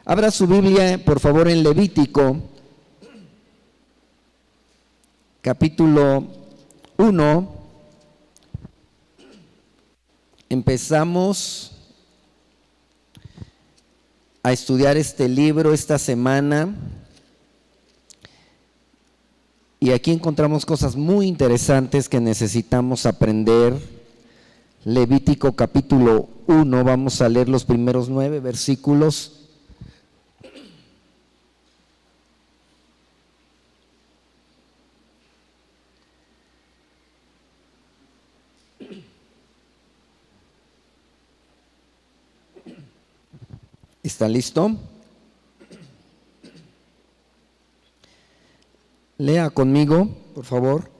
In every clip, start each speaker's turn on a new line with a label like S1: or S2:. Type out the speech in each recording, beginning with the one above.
S1: Abra su Biblia, por favor, en Levítico, capítulo 1. Empezamos a estudiar este libro esta semana y aquí encontramos cosas muy interesantes que necesitamos aprender. Levítico capítulo 1, vamos a leer los primeros 9 versículos. ¿Está listo? Lea conmigo, por favor.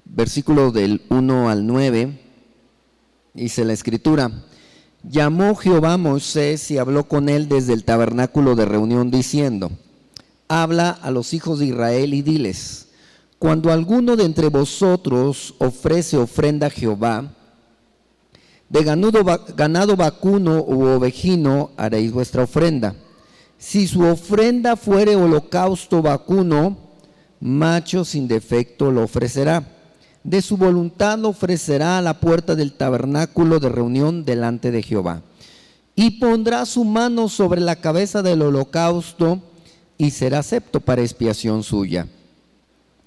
S1: Versículo del 1 al 9, dice la Escritura: Llamó Jehová a Moisés y habló con él desde el tabernáculo de reunión, diciendo: Habla a los hijos de Israel y diles: Cuando alguno de entre vosotros ofrece ofrenda a Jehová, de ganado vacuno u ovejino haréis vuestra ofrenda. Si su ofrenda fuere holocausto vacuno, macho sin defecto lo ofrecerá. De su voluntad lo ofrecerá a la puerta del tabernáculo de reunión delante de Jehová. Y pondrá su mano sobre la cabeza del holocausto y será acepto para expiación suya.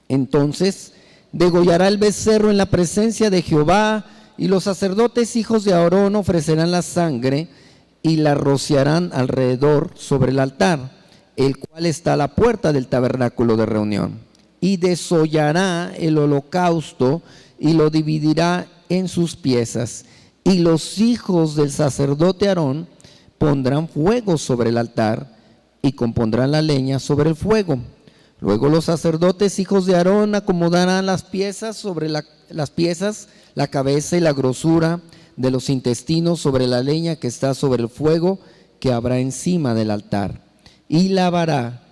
S1: Entonces degollará el becerro en la presencia de Jehová, y los sacerdotes hijos de Aarón ofrecerán la sangre y la rociarán alrededor sobre el altar, el cual está a la puerta del tabernáculo de reunión. Y desollará el holocausto y lo dividirá en sus piezas. Y los hijos del sacerdote Aarón pondrán fuego sobre el altar y compondrán la leña sobre el fuego. Luego los sacerdotes hijos de Aarón acomodarán las piezas sobre la cabeza y la grosura de los intestinos sobre la leña que está sobre el fuego que habrá encima del altar. Y lavará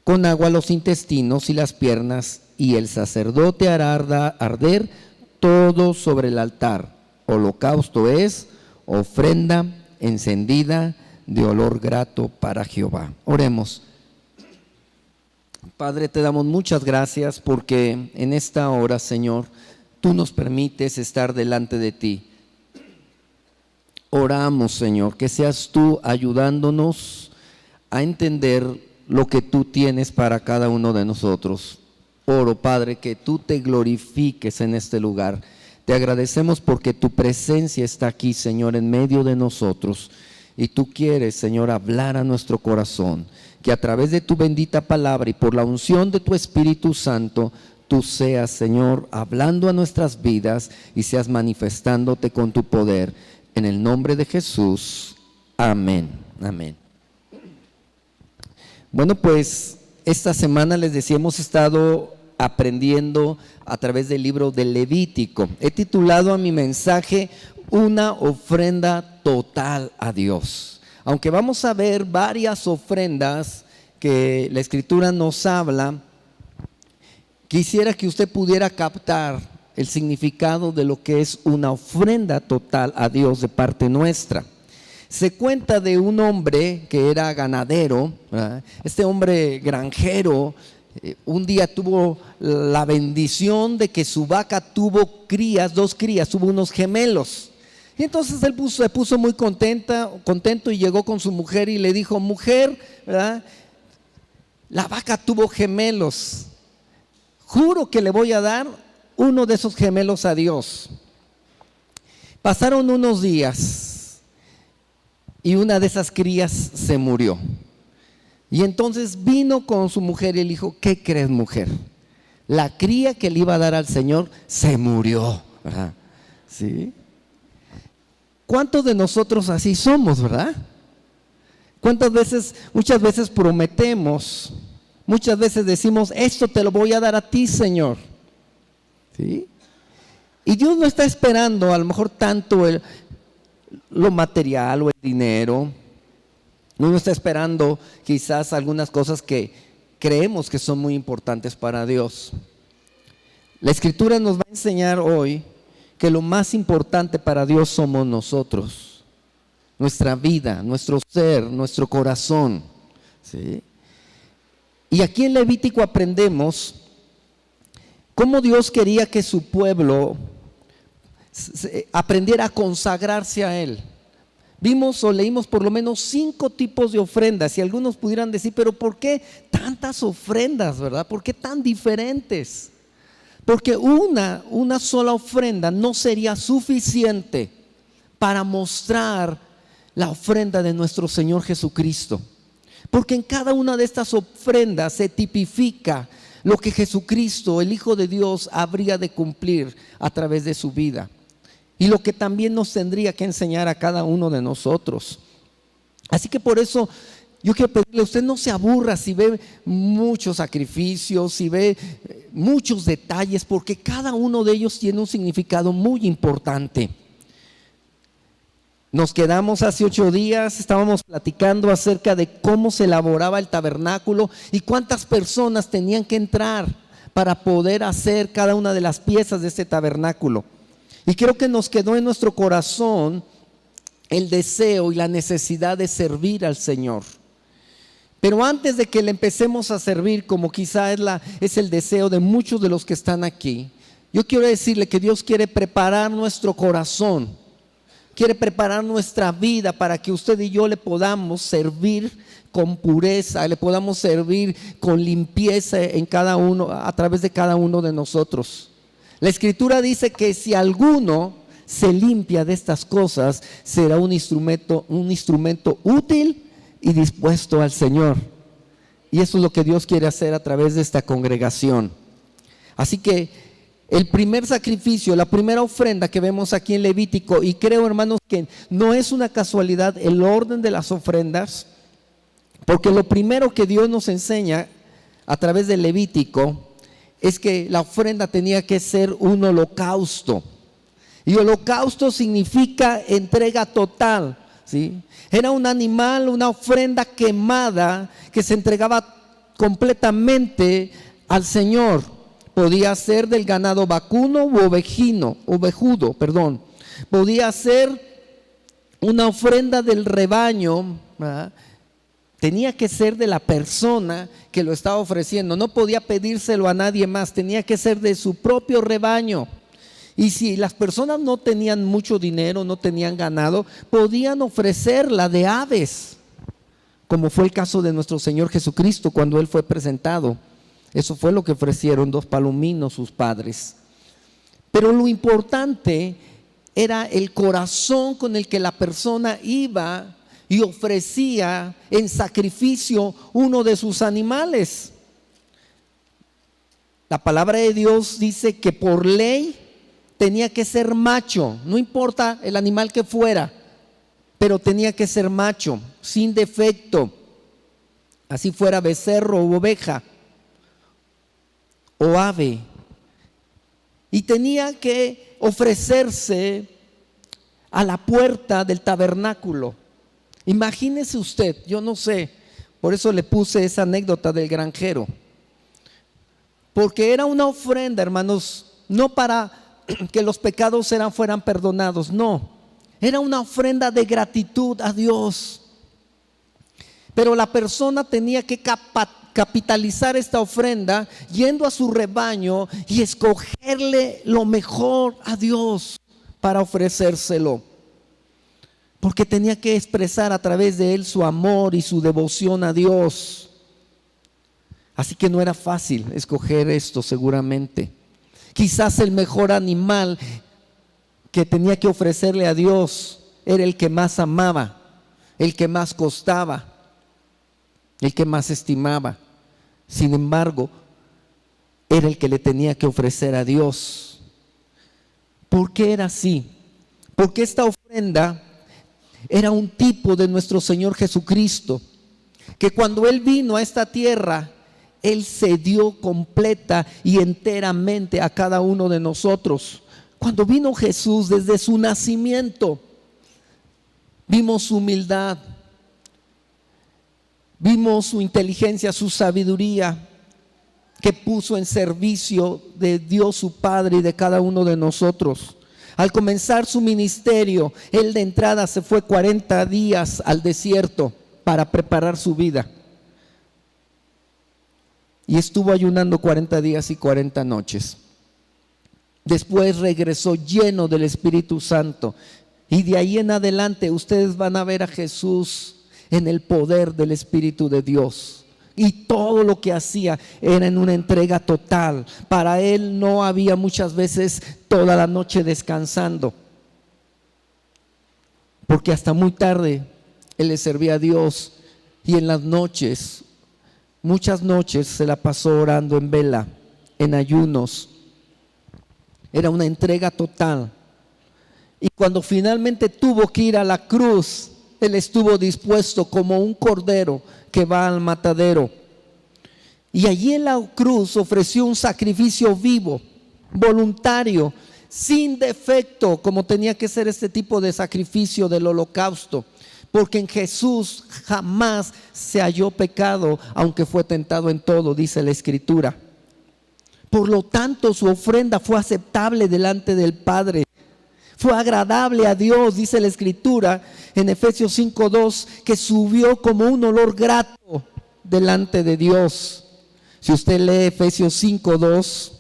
S1: con agua los intestinos y las piernas, y el sacerdote hará arder todo sobre el altar. Holocausto es ofrenda encendida de olor grato para Jehová. Oremos. Padre, te damos muchas gracias porque en esta hora, Señor, tú nos permites estar delante de ti. Oramos, Señor, que seas tú ayudándonos a entender lo que tú tienes para cada uno de nosotros. Oro, Padre, que tú te glorifiques en este lugar. Te agradecemos porque tu presencia está aquí, Señor, en medio de nosotros. Y tú quieres, Señor, hablar a nuestro corazón. Que a través de tu bendita palabra y por la unción de tu Espíritu Santo, tú seas, Señor, hablando a nuestras vidas y seas manifestándote con tu poder. En el nombre de Jesús. Amén. Amén. Bueno, pues esta semana les decía, hemos estado aprendiendo a través del libro de Levítico. He titulado a mi mensaje Una ofrenda total a Dios. Aunque vamos a ver varias ofrendas que la Escritura nos habla, quisiera que usted pudiera captar el significado de lo que es una ofrenda total a Dios de parte nuestra. Se cuenta de un hombre que era ganadero, ¿verdad? Este hombre granjero, un día tuvo la bendición de que su vaca tuvo crías, 2 crías, tuvo unos gemelos. Y entonces él se puso muy contento y llegó con su mujer y le dijo: mujer, ¿verdad? La vaca tuvo gemelos, juro que le voy a dar uno de esos gemelos a Dios. Pasaron unos días y una de esas crías se murió. Y entonces vino con su mujer y le dijo: ¿qué crees, mujer? La cría que le iba a dar al Señor se murió, ¿verdad? ¿Sí? ¿Cuántos de nosotros así somos, verdad? Muchas veces prometemos, muchas veces decimos: esto te lo voy a dar a ti, Señor. ¿sí? Y Dios no está esperando a lo mejor tanto lo material o el dinero. No está esperando quizás algunas cosas que creemos que son muy importantes para Dios. La Escritura nos va a enseñar hoy que lo más importante para Dios somos nosotros, nuestra vida, nuestro ser, nuestro corazón, ¿sí? Y aquí en Levítico aprendemos cómo Dios quería que su pueblo aprendiera a consagrarse a Él. Vimos o leímos por lo menos 5 tipos de ofrendas y algunos pudieran decir, pero ¿por qué tantas ofrendas, verdad? ¿Por qué tan diferentes? Porque una sola ofrenda no sería suficiente para mostrar la ofrenda de nuestro Señor Jesucristo. Porque en cada una de estas ofrendas se tipifica lo que Jesucristo, el Hijo de Dios, habría de cumplir a través de su vida. Y lo que también nos tendría que enseñar a cada uno de nosotros. Así que por eso yo quiero pedirle, usted no se aburra si ve muchos sacrificios, si ve muchos detalles, porque cada uno de ellos tiene un significado muy importante. Nos quedamos hace 8 días, estábamos platicando acerca de cómo se elaboraba el tabernáculo y cuántas personas tenían que entrar para poder hacer cada una de las piezas de este tabernáculo. Y creo que nos quedó en nuestro corazón el deseo y la necesidad de servir al Señor. Pero antes de que le empecemos a servir, como quizá es el deseo de muchos de los que están aquí, yo quiero decirle que Dios quiere preparar nuestro corazón, quiere preparar nuestra vida para que usted y yo le podamos servir con pureza, le podamos servir con limpieza en cada uno, a través de cada uno de nosotros. La Escritura dice que si alguno se limpia de estas cosas, será un instrumento útil y dispuesto al Señor. Y eso es lo que Dios quiere hacer a través de esta congregación. Así que el primer sacrificio, la primera ofrenda que vemos aquí en Levítico, y creo, hermanos, que no es una casualidad el orden de las ofrendas, porque lo primero que Dios nos enseña a través del Levítico es que la ofrenda tenía que ser un holocausto. Y holocausto significa entrega total, ¿sí? Era un animal, una ofrenda quemada que se entregaba completamente al Señor. Podía ser del ganado vacuno u ovejudo. Podía ser una ofrenda del rebaño, ¿verdad? Tenía que ser de la persona que lo estaba ofreciendo. No podía pedírselo a nadie más. Tenía que ser de su propio rebaño. Y si las personas no tenían mucho dinero, no tenían ganado, podían ofrecerla de aves, como fue el caso de nuestro Señor Jesucristo cuando Él fue presentado. Eso fue lo que ofrecieron 2 palominos sus padres. Pero lo importante era el corazón con el que la persona iba y ofrecía en sacrificio uno de sus animales. La palabra de Dios dice que por ley tenía que ser macho, no importa el animal que fuera, pero tenía que ser macho, sin defecto, así fuera becerro o oveja o ave. Y tenía que ofrecerse a la puerta del tabernáculo. Imagínese usted, yo no sé, por eso le puse esa anécdota del granjero, porque era una ofrenda, hermanos, no para que los pecados fueran perdonados, no, era una ofrenda de gratitud a Dios. Pero la persona tenía que capitalizar esta ofrenda yendo a su rebaño y escogerle lo mejor a Dios para ofrecérselo, porque tenía que expresar a través de él su amor y su devoción a Dios. Así que no era fácil escoger esto seguramente. Quizás el mejor animal que tenía que ofrecerle a Dios era el que más amaba, el que más costaba, el que más estimaba. Sin embargo, era el que le tenía que ofrecer a Dios. ¿Por qué era así? Porque esta ofrenda era un tipo de nuestro Señor Jesucristo, que cuando Él vino a esta tierra, Él se dio completa y enteramente a cada uno de nosotros. Cuando vino Jesús desde su nacimiento, vimos su humildad, vimos su inteligencia, su sabiduría, que puso en servicio de Dios su Padre y de cada uno de nosotros. Al comenzar su ministerio, Él de entrada se fue 40 días al desierto para preparar su vida. Y estuvo ayunando 40 días y 40 noches. Después regresó lleno del Espíritu Santo. Y de ahí en adelante ustedes van a ver a Jesús en el poder del Espíritu de Dios. Y todo lo que hacía era en una entrega total. Para Él no había muchas veces toda la noche descansando, porque hasta muy tarde Él le servía a Dios. Y en las noches, muchas noches se la pasó orando en vela, en ayunos. Era una entrega total. Y cuando finalmente tuvo que ir a la cruz, Él estuvo dispuesto como un cordero que va al matadero. Y allí en la cruz ofreció un sacrificio vivo, voluntario, sin defecto, como tenía que ser este tipo de sacrificio del holocausto. Porque en Jesús jamás se halló pecado, aunque fue tentado en todo, dice la Escritura. Por lo tanto, su ofrenda fue aceptable delante del Padre. Fue agradable a Dios, dice la Escritura en Efesios 5:2, que subió como un olor grato delante de Dios. Si usted lee Efesios 5:2,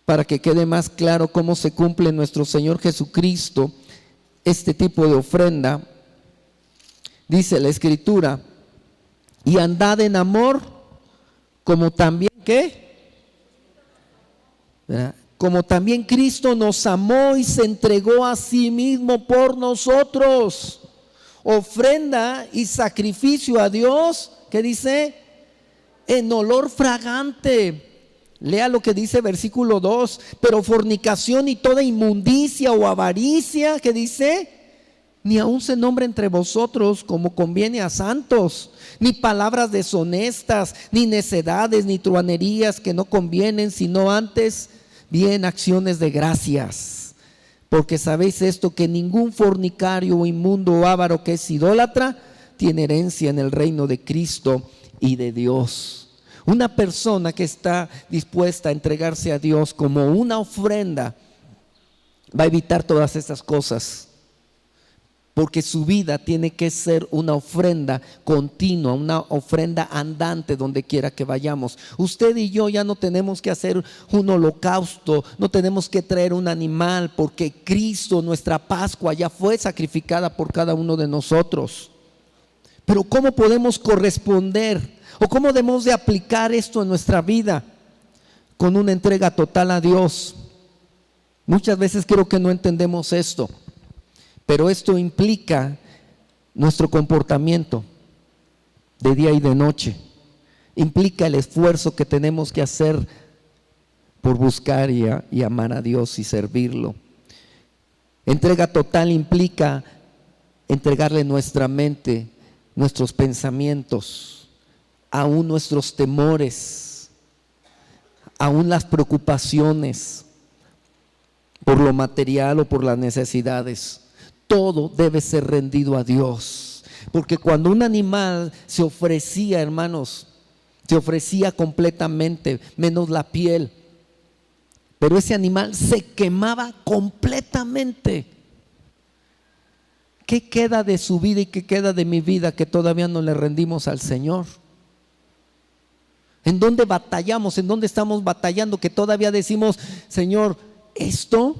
S1: para que quede más claro cómo se cumple en nuestro Señor Jesucristo este tipo de ofrenda, dice la Escritura: y andad en amor, como también, ¿qué? ¿Verdad? Como también Cristo nos amó y se entregó a sí mismo por nosotros. Ofrenda y sacrificio a Dios, ¿qué dice? En olor fragante. Lea lo que dice versículo 2. Pero fornicación y toda inmundicia o avaricia, ¿qué dice? Ni aun se nombra entre vosotros como conviene a santos, ni palabras deshonestas, ni necedades, ni truanerías que no convienen, sino antes bien acciones de gracias. Porque sabéis esto, que ningún fornicario o inmundo o avaro que es idólatra tiene herencia en el reino de Cristo y de Dios. Una persona que está dispuesta a entregarse a Dios como una ofrenda va a evitar todas estas cosas, porque su vida tiene que ser una ofrenda continua, una ofrenda andante donde quiera que vayamos. Usted y yo ya no tenemos que hacer un holocausto, no tenemos que traer un animal, porque Cristo, nuestra Pascua, ya fue sacrificada por cada uno de nosotros. Pero ¿cómo podemos corresponder o cómo debemos de aplicar esto en nuestra vida? Con una entrega total a Dios. Muchas veces creo que no entendemos esto. Pero esto implica nuestro comportamiento de día y de noche. Implica el esfuerzo que tenemos que hacer por buscar y amar a Dios y servirlo. Entrega total implica entregarle nuestra mente, nuestros pensamientos, aún nuestros temores, aún las preocupaciones por lo material o por las necesidades. Todo debe ser rendido a Dios, porque cuando un animal se ofrecía, hermanos, se ofrecía completamente, menos la piel, pero ese animal se quemaba completamente. ¿Qué queda de su vida y qué queda de mi vida que todavía no le rendimos al Señor? ¿En dónde batallamos? ¿En dónde estamos batallando que todavía decimos, Señor, esto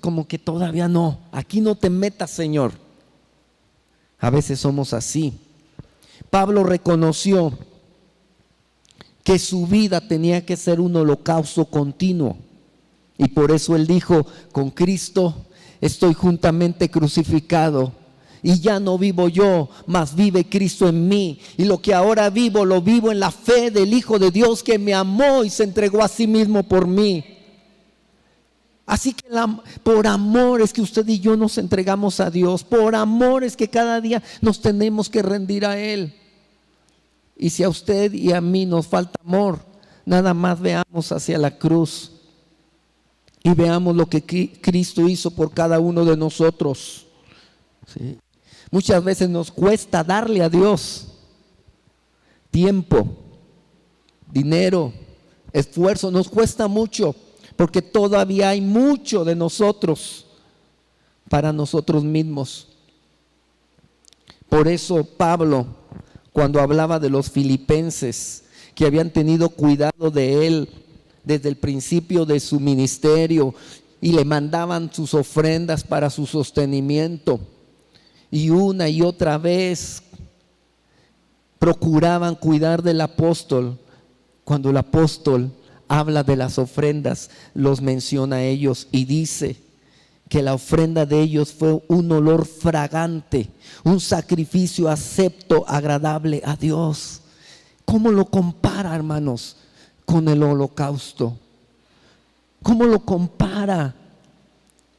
S1: como que todavía no, aquí no te metas, Señor? A veces somos así. Pablo reconoció que su vida tenía que ser un holocausto continuo, y por eso él dijo: con Cristo estoy juntamente crucificado, y ya no vivo yo, mas vive Cristo en mí, y lo que ahora vivo, lo vivo en la fe del Hijo de Dios, que me amó y se entregó a sí mismo por mí. Así que por amor es que usted y yo nos entregamos a Dios. Por amor es que cada día nos tenemos que rendir a Él. Y si a usted y a mí nos falta amor, nada más veamos hacia la cruz y veamos lo que Cristo hizo por cada uno de nosotros. ¿Sí? Muchas veces nos cuesta darle a Dios tiempo, dinero, esfuerzo, nos cuesta mucho, porque todavía hay mucho de nosotros para nosotros mismos. Por eso Pablo, cuando hablaba de los filipenses que habían tenido cuidado de él desde el principio de su ministerio y le mandaban sus ofrendas para su sostenimiento, y una y otra vez procuraban cuidar del apóstol, cuando el apóstol habla de las ofrendas, los menciona a ellos y dice que la ofrenda de ellos fue un olor fragante, un sacrificio acepto, agradable a Dios. ¿Cómo lo compara, hermanos, con el holocausto? ¿Cómo lo compara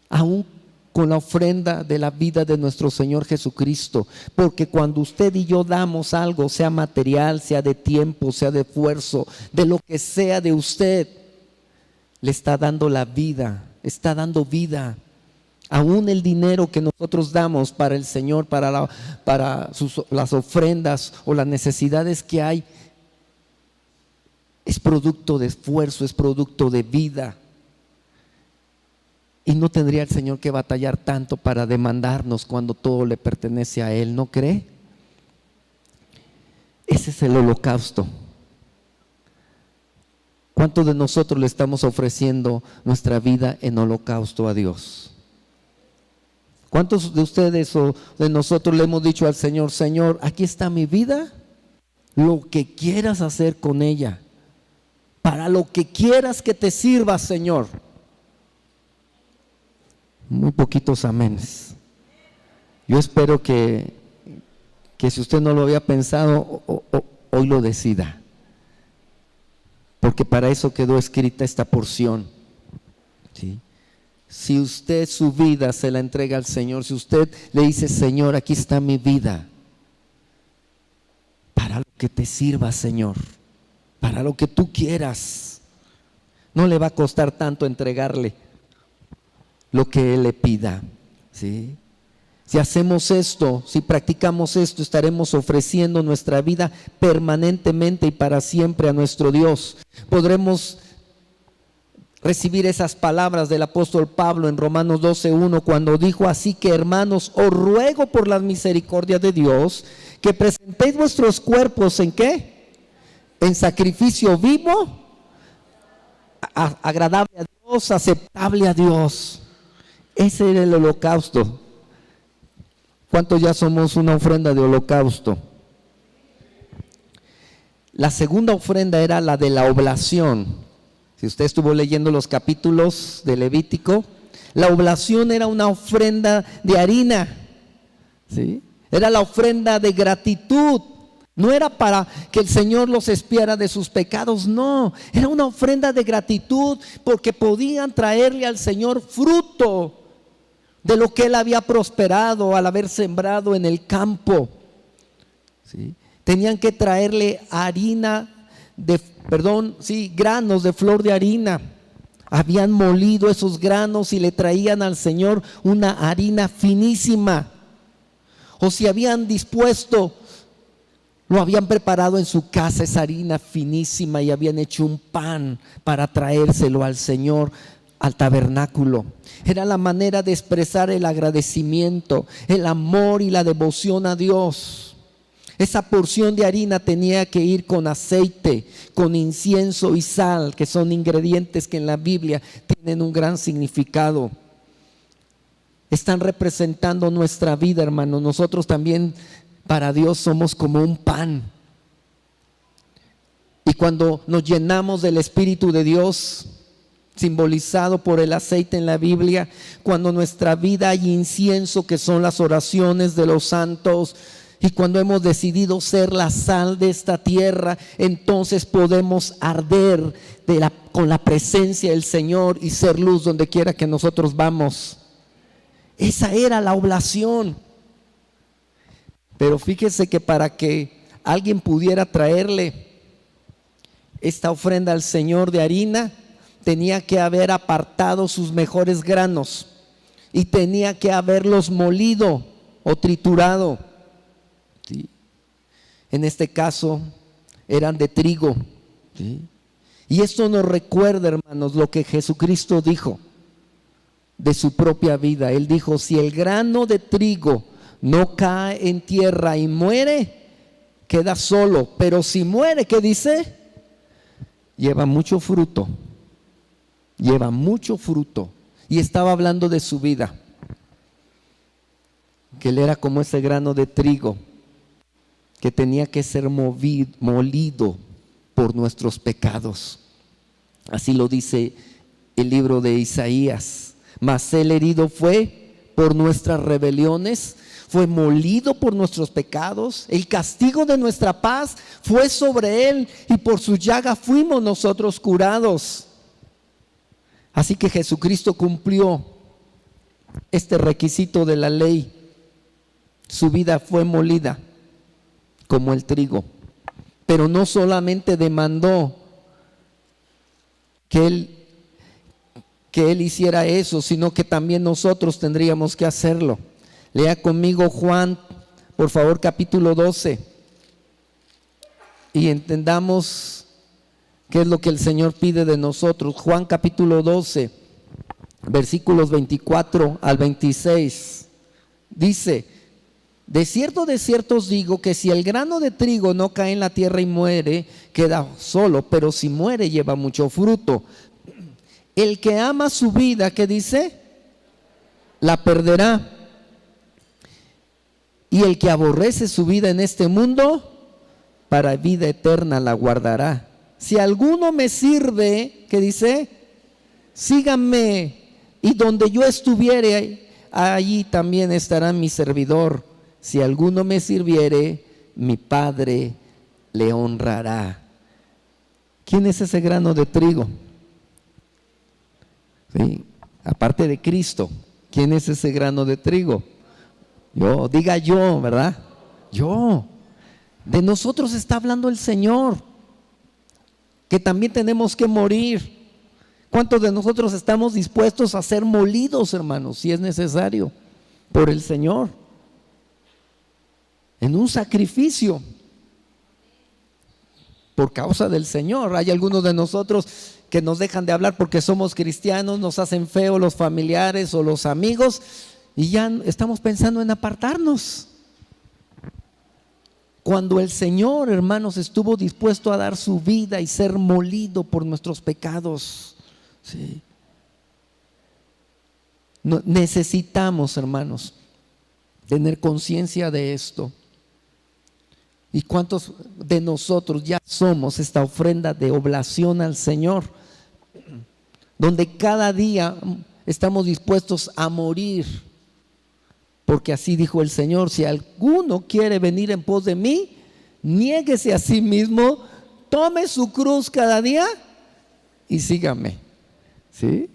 S1: aún con la ofrenda de la vida de nuestro Señor Jesucristo? Porque cuando usted y yo damos algo, sea material, sea de tiempo, sea de esfuerzo, de lo que sea de usted, le está dando la vida, está dando vida. Aún el dinero que nosotros damos para el Señor, para las ofrendas o las necesidades que hay, es producto de esfuerzo, es producto de vida. Y no tendría el Señor que batallar tanto para demandarnos cuando todo le pertenece a Él, ¿no cree? Ese es el holocausto. ¿Cuántos de nosotros le estamos ofreciendo nuestra vida en holocausto a Dios? ¿Cuántos de ustedes o de nosotros le hemos dicho al Señor: Señor, aquí está mi vida, lo que quieras hacer con ella, para lo que quieras que te sirva, Señor? Muy poquitos amenes. Yo espero que si usted no lo había pensado, hoy lo decida, porque para eso quedó escrita esta porción. ¿Sí? Si usted su vida se la entrega al Señor, si usted le dice: Señor, aquí está mi vida, para lo que te sirva, Señor, para lo que tú quieras, no le va a costar tanto entregarle lo que Él le pida. ¿Sí? Si hacemos esto, si practicamos esto, estaremos ofreciendo nuestra vida permanentemente y para siempre a nuestro Dios. Podremos recibir esas palabras del apóstol Pablo en Romanos 12:1, cuando dijo: así que, hermanos, os ruego por las misericordias de Dios que presentéis vuestros cuerpos ¿en qué? En sacrificio vivo, agradable a Dios, aceptable a Dios. Ese era el holocausto. ¿Cuántos ya somos una ofrenda de holocausto? La segunda ofrenda era la de la oblación. Si usted estuvo leyendo los capítulos de Levítico, la oblación era una ofrenda de harina, ¿sí? Era la ofrenda de gratitud. No era para que el Señor los expiara de sus pecados, no. Era una ofrenda de gratitud porque podían traerle al Señor fruto de lo que Él había prosperado al haber sembrado en el campo. ¿Sí? Tenían que traerle granos de flor de harina. Habían molido esos granos y le traían al Señor una harina finísima. O si habían dispuesto, lo habían preparado en su casa, esa harina finísima, y habían hecho un pan para traérselo al Señor, al tabernáculo. Era la manera de expresar el agradecimiento, el amor y la devoción a Dios. Esa porción de harina tenía que ir con aceite, con incienso y sal, que son ingredientes que en la Biblia tienen un gran significado. Están representando nuestra vida, hermano. Nosotros también para Dios somos como un pan. Y cuando nos llenamos del Espíritu de Dios, simbolizado por el aceite en la Biblia, cuando en nuestra vida hay incienso, que son las oraciones de los santos, y cuando hemos decidido ser la sal de esta tierra, entonces podemos arder con la presencia del Señor y ser luz donde quiera que nosotros vamos. Esa era la oblación. Pero fíjese que para que alguien pudiera traerle esta ofrenda al Señor de harina, tenía que haber apartado sus mejores granos y tenía que haberlos molido o triturado. ¿Sí? En este caso eran de trigo. ¿Sí? Y esto nos recuerda, hermanos, lo que Jesucristo dijo de su propia vida. Él dijo: si el grano de trigo no cae en tierra y muere, queda solo, pero si muere, ¿qué dice? Lleva mucho fruto. Lleva mucho fruto. Y estaba hablando de su vida, que él era como ese grano de trigo que tenía que ser molido por nuestros pecados. Así lo dice el libro de Isaías. Mas él herido fue por nuestras rebeliones, fue molido por nuestros pecados, el castigo de nuestra paz fue sobre él, y por su llaga fuimos nosotros curados. Así que Jesucristo cumplió este requisito de la ley. Su vida fue molida como el trigo, pero no solamente demandó que él hiciera eso, sino que también nosotros tendríamos que hacerlo. Lea conmigo Juan, por favor, capítulo 12, y entendamos qué es lo que el Señor pide de nosotros. Juan capítulo 12, versículos 24 al 26, dice: de cierto os digo que si el grano de trigo no cae en la tierra y muere, queda solo, pero si muere, lleva mucho fruto. El que ama su vida, ¿qué dice? La perderá. Y el que aborrece su vida en este mundo, para vida eterna la guardará. Si alguno me sirve, ¿qué dice? Síganme, y donde yo estuviere, allí también estará mi servidor. Si alguno me sirviere, mi Padre le honrará. ¿Quién es ese grano de trigo? ¿Sí? Aparte de Cristo, ¿quién es ese grano de trigo? Yo, diga yo, ¿verdad? Yo. De nosotros está hablando el Señor, que también tenemos que morir. ¿Cuántos de nosotros estamos dispuestos a ser molidos, hermanos, si es necesario, por el Señor? En un sacrificio por causa del Señor. Hay algunos de nosotros que nos dejan de hablar porque somos cristianos, nos hacen feo los familiares o los amigos, y ya estamos pensando en apartarnos. Cuando el Señor, hermanos, estuvo dispuesto a dar su vida y ser molido por nuestros pecados. ¿Sí? Necesitamos, hermanos, tener conciencia de esto. ¿Y cuántos de nosotros ya somos esta ofrenda de oblación al Señor? Donde cada día estamos dispuestos a morir. Porque así dijo el Señor: si alguno quiere venir en pos de mí, niéguese a sí mismo, tome su cruz cada día y sígame. ¿Sí?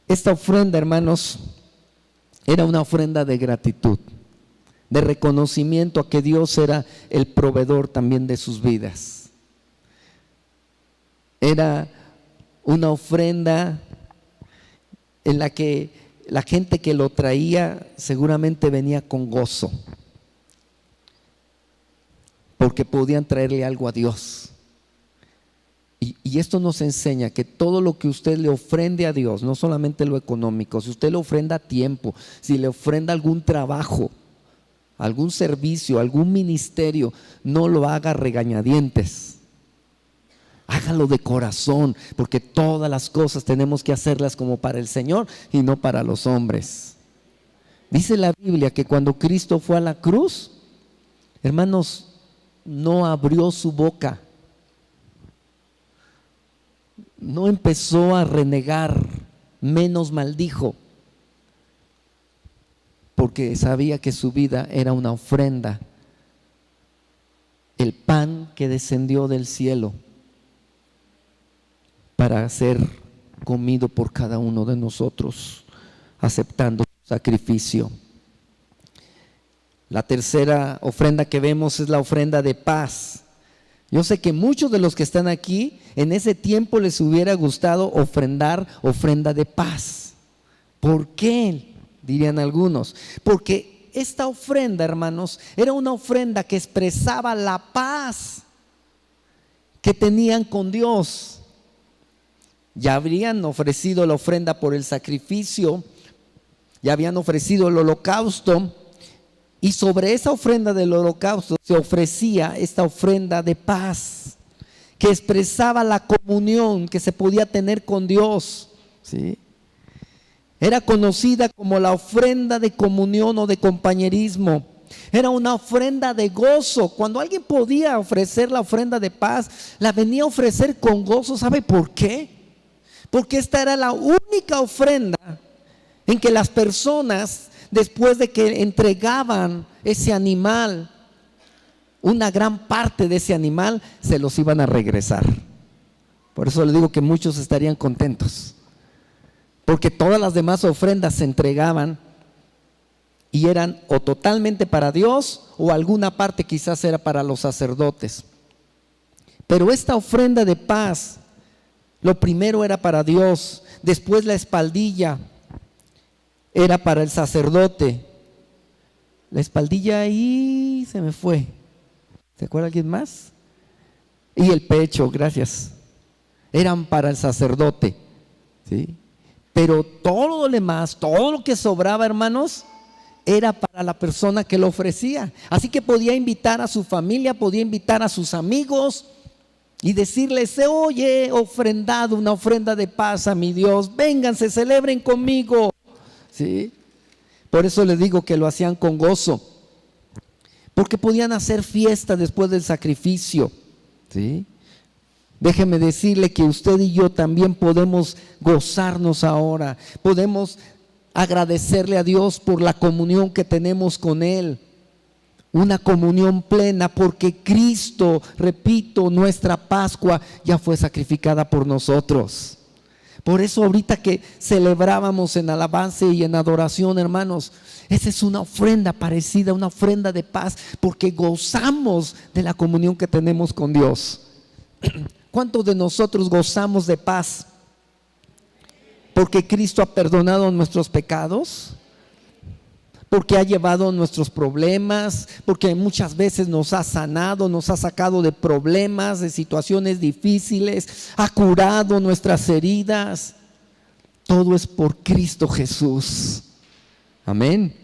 S1: Esta ofrenda, hermanos, era una ofrenda de gratitud, de reconocimiento a que Dios era el proveedor también de sus vidas. Era una ofrenda en la que la gente que lo traía seguramente venía con gozo, porque podían traerle algo a Dios. Y esto nos enseña que todo lo que usted le ofrende a Dios, no solamente lo económico, si usted le ofrenda tiempo, si le ofrenda algún trabajo, algún servicio, algún ministerio, no lo haga a regañadientes. Hágalo de corazón, porque todas las cosas tenemos que hacerlas como para el Señor y no para los hombres. Dice la Biblia que cuando Cristo fue a la cruz, hermanos, no abrió su boca, no empezó a renegar, menos maldijo, porque sabía que su vida era una ofrenda, el pan que descendió del cielo para ser comido por cada uno de nosotros, aceptando su sacrificio. La tercera ofrenda que vemos es la ofrenda de paz. Yo sé que muchos de los que están aquí, en ese tiempo les hubiera gustado ofrendar ofrenda de paz. ¿Por qué? Dirían algunos. Porque esta ofrenda, hermanos, era una ofrenda que expresaba la paz que tenían con Dios. Ya habrían ofrecido la ofrenda por el sacrificio, ya habían ofrecido el holocausto, y sobre esa ofrenda del holocausto se ofrecía esta ofrenda de paz, que expresaba la comunión que se podía tener con Dios, ¿sí? Era conocida como la ofrenda de comunión o de compañerismo. Era una ofrenda de gozo. Cuando alguien podía ofrecer la ofrenda de paz, la venía a ofrecer con gozo. ¿Sabe por qué? Porque esta era la única ofrenda en que las personas, después de que entregaban ese animal, una gran parte de ese animal se los iban a regresar. Por eso le digo que muchos estarían contentos, porque todas las demás ofrendas se entregaban y eran o totalmente para Dios, o alguna parte quizás era para los sacerdotes. Pero esta ofrenda de paz, lo primero era para Dios, después la espaldilla era para el sacerdote. La espaldilla ahí se me fue. ¿Se acuerda alguien más? Y el pecho, gracias. Eran para el sacerdote, ¿sí? Pero todo lo demás, todo lo que sobraba, hermanos, era para la persona que lo ofrecía. Así que podía invitar a su familia, podía invitar a sus amigos y decirles: oye, he ofrendado una ofrenda de paz a mi Dios, vénganse, celebren conmigo. ¿Sí? Por eso les digo que lo hacían con gozo, porque podían hacer fiesta después del sacrificio, ¿sí? Déjeme decirle que usted y yo también podemos gozarnos ahora, podemos agradecerle a Dios por la comunión que tenemos con Él, una comunión plena, porque Cristo, repito, nuestra Pascua ya fue sacrificada por nosotros. Por eso ahorita que celebrábamos en alabanza y en adoración, hermanos, esa es una ofrenda parecida, una ofrenda de paz, porque gozamos de la comunión que tenemos con Dios. ¿Cuántos de nosotros gozamos de paz? Porque Cristo ha perdonado nuestros pecados, porque ha llevado nuestros problemas, porque muchas veces nos ha sanado, nos ha sacado de problemas, de situaciones difíciles, ha curado nuestras heridas. Todo es por Cristo Jesús. Amén.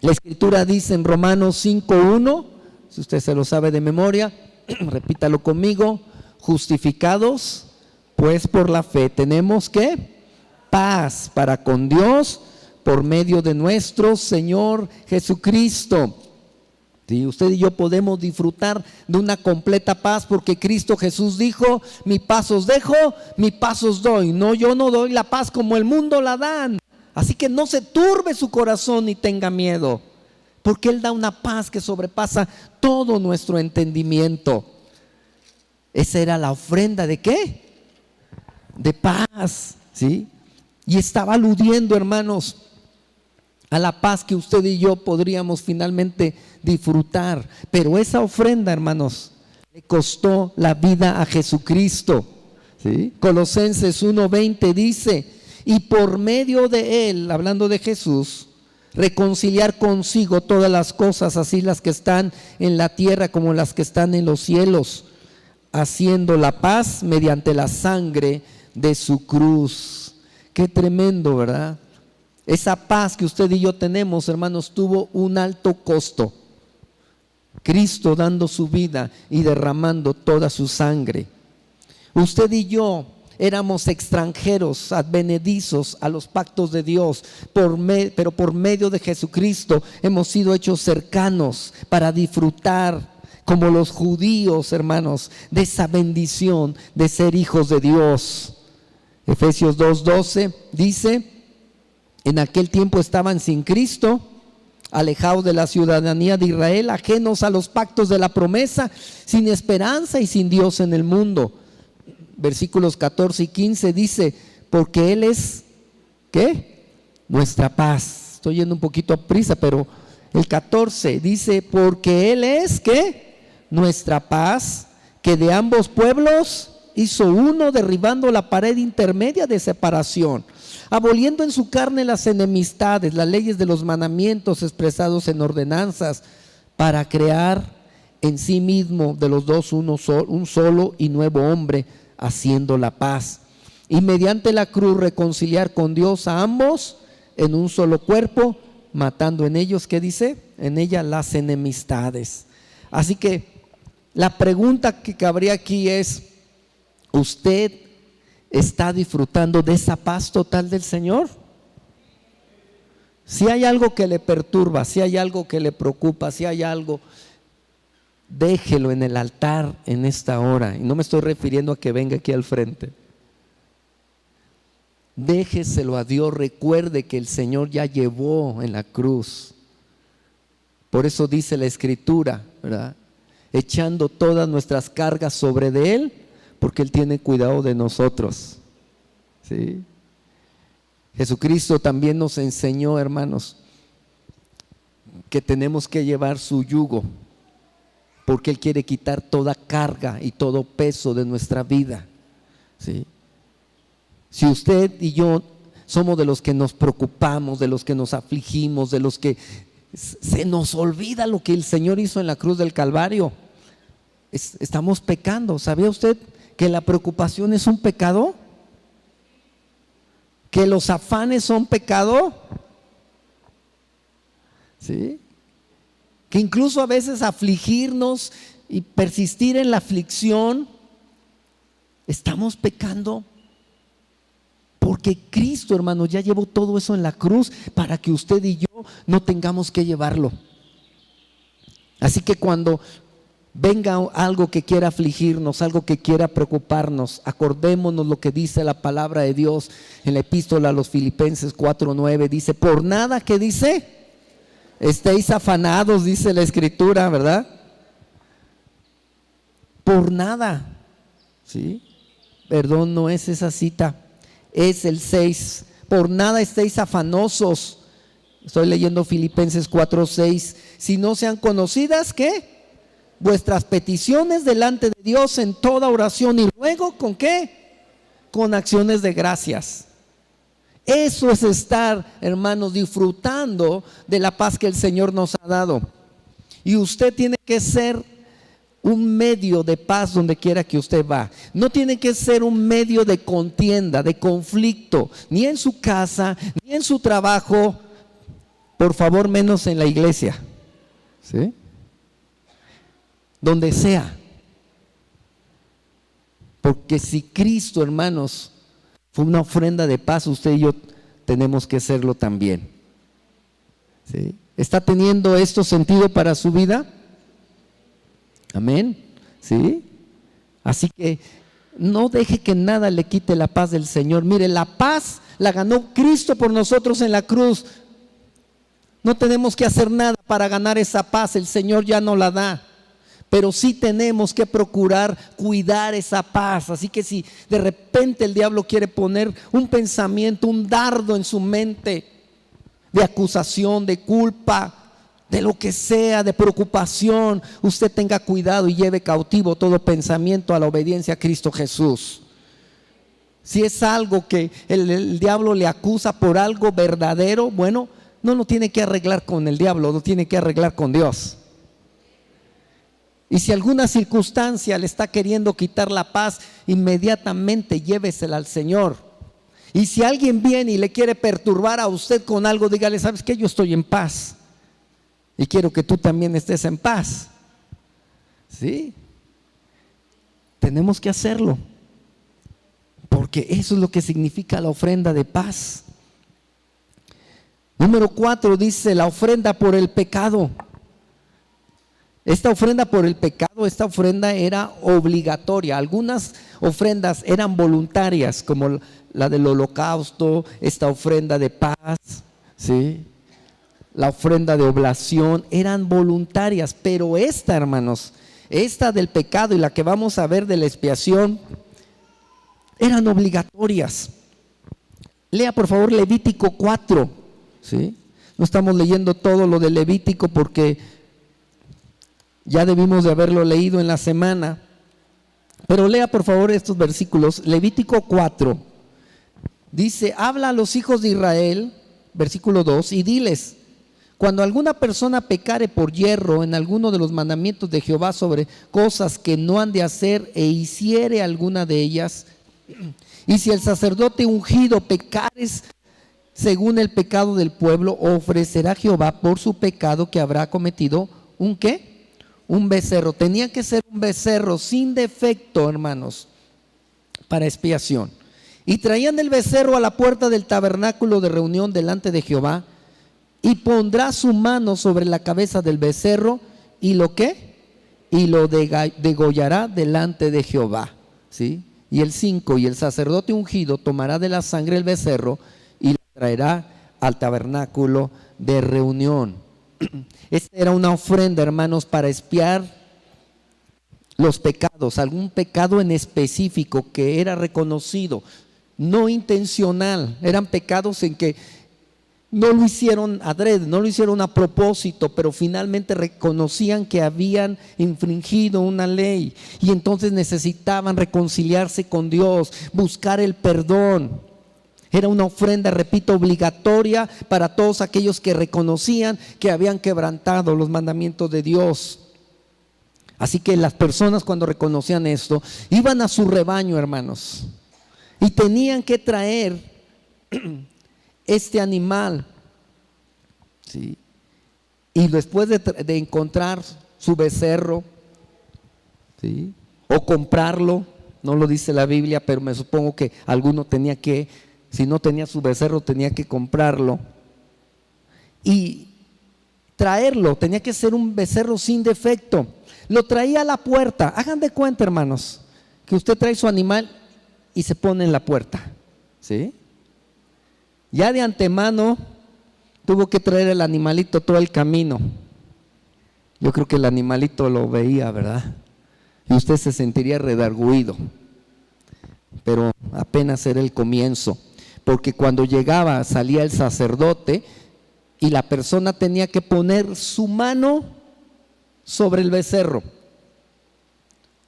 S1: La Escritura dice en Romanos 5:1, si usted se lo sabe de memoria, repítalo conmigo: justificados pues por la fe tenemos ¿qué? Paz para con Dios por medio de nuestro Señor Jesucristo. ¿Sí? Usted y yo podemos disfrutar de una completa paz, porque Cristo Jesús dijo: mi paz os dejo, mi paz os doy. No, yo no doy la paz como el mundo la dan. Así que no se turbe su corazón ni tenga miedo, porque Él da una paz que sobrepasa todo nuestro entendimiento. Esa era la ofrenda ¿de qué? De paz, ¿sí? Y estaba aludiendo, hermanos, a la paz que usted y yo podríamos finalmente disfrutar. Pero esa ofrenda, hermanos, le costó la vida a Jesucristo, ¿sí? Colosenses 1:20 dice: y por medio de Él, hablando de Jesús, reconciliar consigo todas las cosas, así las que están en la tierra como las que están en los cielos, haciendo la paz mediante la sangre de su cruz. Qué tremendo, ¿verdad? Esa paz que usted y yo tenemos, hermanos, tuvo un alto costo. Cristo dando su vida y derramando toda su sangre. Usted y yo éramos extranjeros, advenedizos a los pactos de Dios, pero por medio de Jesucristo hemos sido hechos cercanos para disfrutar, como los judíos, hermanos, de esa bendición de ser hijos de Dios. Efesios 2:12 dice: en aquel tiempo estaban sin Cristo, alejados de la ciudadanía de Israel, ajenos a los pactos de la promesa, sin esperanza y sin Dios en el mundo. Versículos 14 y 15 dice: porque Él es, ¿qué? Nuestra paz. Estoy yendo un poquito a prisa, pero El 14 dice, porque Él es, ¿qué? Nuestra paz, que de ambos pueblos hizo uno, derribando la pared intermedia de separación, aboliendo en su carne las enemistades, las leyes de los mandamientos expresados en ordenanzas, para crear en sí mismo de los dos un solo y nuevo hombre, haciendo la paz. Y mediante la cruz reconciliar con Dios a ambos en un solo cuerpo, matando en ellos, ¿qué dice? En ella las enemistades. Así que la pregunta que cabría aquí es, ¿usted está disfrutando de esa paz total del Señor? Si hay algo que le perturba, si hay algo que le preocupa, si hay algo, déjelo en el altar en esta hora. Y no me estoy refiriendo a que venga aquí al frente. Déjeselo a Dios, recuerde que el Señor ya llevó en la cruz. Por eso dice la Escritura, ¿verdad? Echando todas nuestras cargas sobre de Él, porque Él tiene cuidado de nosotros. ¿Sí? Jesucristo también nos enseñó, hermanos, que tenemos que llevar su yugo, porque Él quiere quitar toda carga y todo peso de nuestra vida. ¿Sí? Si usted y yo somos de los que nos preocupamos, de los que nos afligimos, de los que se nos olvida lo que el Señor hizo en la cruz del Calvario, estamos pecando. ¿Sabía usted que la preocupación es un pecado? ¿Que los afanes son pecado? ¿Sí? Que incluso a veces afligirnos y persistir en la aflicción, estamos pecando. Porque Cristo, hermano, ya llevó todo eso en la cruz para que usted y yo no tengamos que llevarlo. Así que cuando venga algo que quiera afligirnos, algo que quiera preocuparnos, acordémonos lo que dice la palabra de Dios en la epístola a los Filipenses 4:9. Dice, por nada, ¿qué dice? Estéis afanados, dice la Escritura, ¿verdad? Por nada. ¿Sí? Perdón, no es esa cita. Es el 6, por nada estéis afanosos. Estoy leyendo Filipenses 4:6. Si no sean conocidas, ¿qué? Vuestras peticiones delante de Dios en toda oración y luego, ¿con qué? Con acciones de gracias. Eso es estar, hermanos, disfrutando de la paz que el Señor nos ha dado. Y usted tiene que ser un medio de paz donde quiera que usted va. No tiene que ser un medio de contienda, de conflicto, ni en su casa, ni en su trabajo, por favor, menos en la iglesia. ¿Sí? Donde sea. Porque si Cristo, hermanos, fue una ofrenda de paz, usted y yo tenemos que serlo también. ¿Sí? ¿Está teniendo esto sentido para su vida? Amén. ¿Sí? Así que no deje que nada le quite la paz del Señor. Mire, la paz la ganó Cristo por nosotros en la cruz. No tenemos que hacer nada para ganar esa paz, el Señor ya nos la da. Pero sí tenemos que procurar cuidar esa paz. Así que si de repente el diablo quiere poner un pensamiento, un dardo en su mente de acusación, de culpa, de lo que sea, de preocupación, usted tenga cuidado y lleve cautivo todo pensamiento a la obediencia a Cristo Jesús. Si es algo que el diablo le acusa por algo verdadero, bueno, no lo tiene que arreglar con el diablo, lo tiene que arreglar con Dios. Y si alguna circunstancia le está queriendo quitar la paz, inmediatamente llévesela al Señor. Y si alguien viene y le quiere perturbar a usted con algo, dígale, ¿sabes qué? Yo estoy en paz. Y quiero que tú también estés en paz. ¿Sí? Tenemos que hacerlo. Porque eso es lo que significa la ofrenda de paz. Número 4 dice la ofrenda por el pecado. Esta ofrenda por el pecado, esta ofrenda era obligatoria. Algunas ofrendas eran voluntarias, como la del holocausto, esta ofrenda de paz, ¿sí? La ofrenda de oblación, eran voluntarias. Pero esta, hermanos, esta del pecado y la que vamos a ver de la expiación, eran obligatorias. Lea por favor Levítico 4, ¿sí? No estamos leyendo todo lo de Levítico porque ya debimos de haberlo leído en la semana. Pero lea por favor estos versículos. Levítico 4 dice: habla a los hijos de Israel, versículo 2, y diles: cuando alguna persona pecare por yerro en alguno de los mandamientos de Jehová sobre cosas que no han de hacer e hiciere alguna de ellas, y si el sacerdote ungido pecares según el pecado del pueblo, ofrecerá a Jehová por su pecado que habrá cometido ¿un qué? Un becerro. Tenía que ser un becerro sin defecto, hermanos, para expiación. Y traían el becerro a la puerta del tabernáculo de reunión delante de Jehová, y pondrá su mano sobre la cabeza del becerro, y lo ¿qué? Y lo degollará delante de Jehová, ¿sí? Y el 5, y el sacerdote ungido tomará de la sangre el becerro y la traerá al tabernáculo de reunión. Esta era una ofrenda, hermanos, para expiar los pecados, algún pecado en específico que era reconocido, no intencional. Eran pecados en que no lo hicieron adrede, no lo hicieron a propósito, pero finalmente reconocían que habían infringido una ley y entonces necesitaban reconciliarse con Dios, buscar el perdón. Era una ofrenda, repito, obligatoria para todos aquellos que reconocían que habían quebrantado los mandamientos de Dios. Así que las personas, cuando reconocían esto, iban a su rebaño, hermanos, y tenían que traer este animal, ¿sí? Y después de encontrar su becerro, ¿sí?, o comprarlo, no lo dice la Biblia, pero me supongo que alguno tenía que, si no tenía su becerro, tenía que comprarlo y traerlo. Tenía que ser un becerro sin defecto. Lo traía a la puerta. Hagan de cuenta, hermanos, que usted trae su animal y se pone en la puerta, ¿sí? Ya de antemano tuvo que traer el animalito todo el camino. Yo creo que el animalito lo veía, ¿verdad? Y usted se sentiría redargüido. Pero apenas era el comienzo, porque cuando llegaba, salía el sacerdote y la persona tenía que poner su mano sobre el becerro,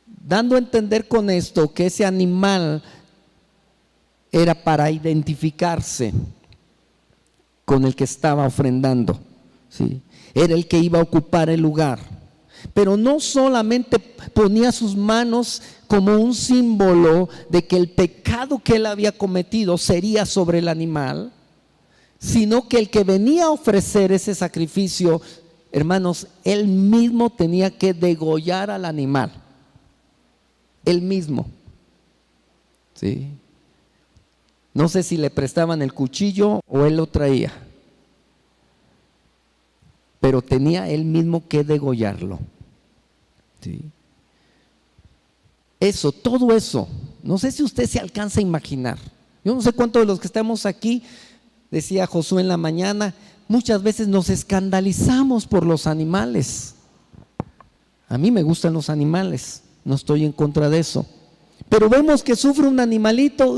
S1: dando a entender con esto que ese animal era para identificarse con el que estaba ofrendando, ¿sí? Era el que iba a ocupar el lugar. Pero no solamente ponía sus manos como un símbolo de que el pecado que él había cometido sería sobre el animal, sino que el que venía a ofrecer ese sacrificio, hermanos, él mismo tenía que degollar al animal. Él mismo, ¿sí? No sé si le prestaban el cuchillo o él lo traía, pero tenía él mismo que degollarlo, ¿sí? Eso, todo eso, no sé si usted se alcanza a imaginar. Yo no sé cuántos de los que estamos aquí, decía Josué en la mañana, muchas veces nos escandalizamos por los animales. A mí me gustan los animales, no estoy en contra de eso, pero vemos que sufre un animalito,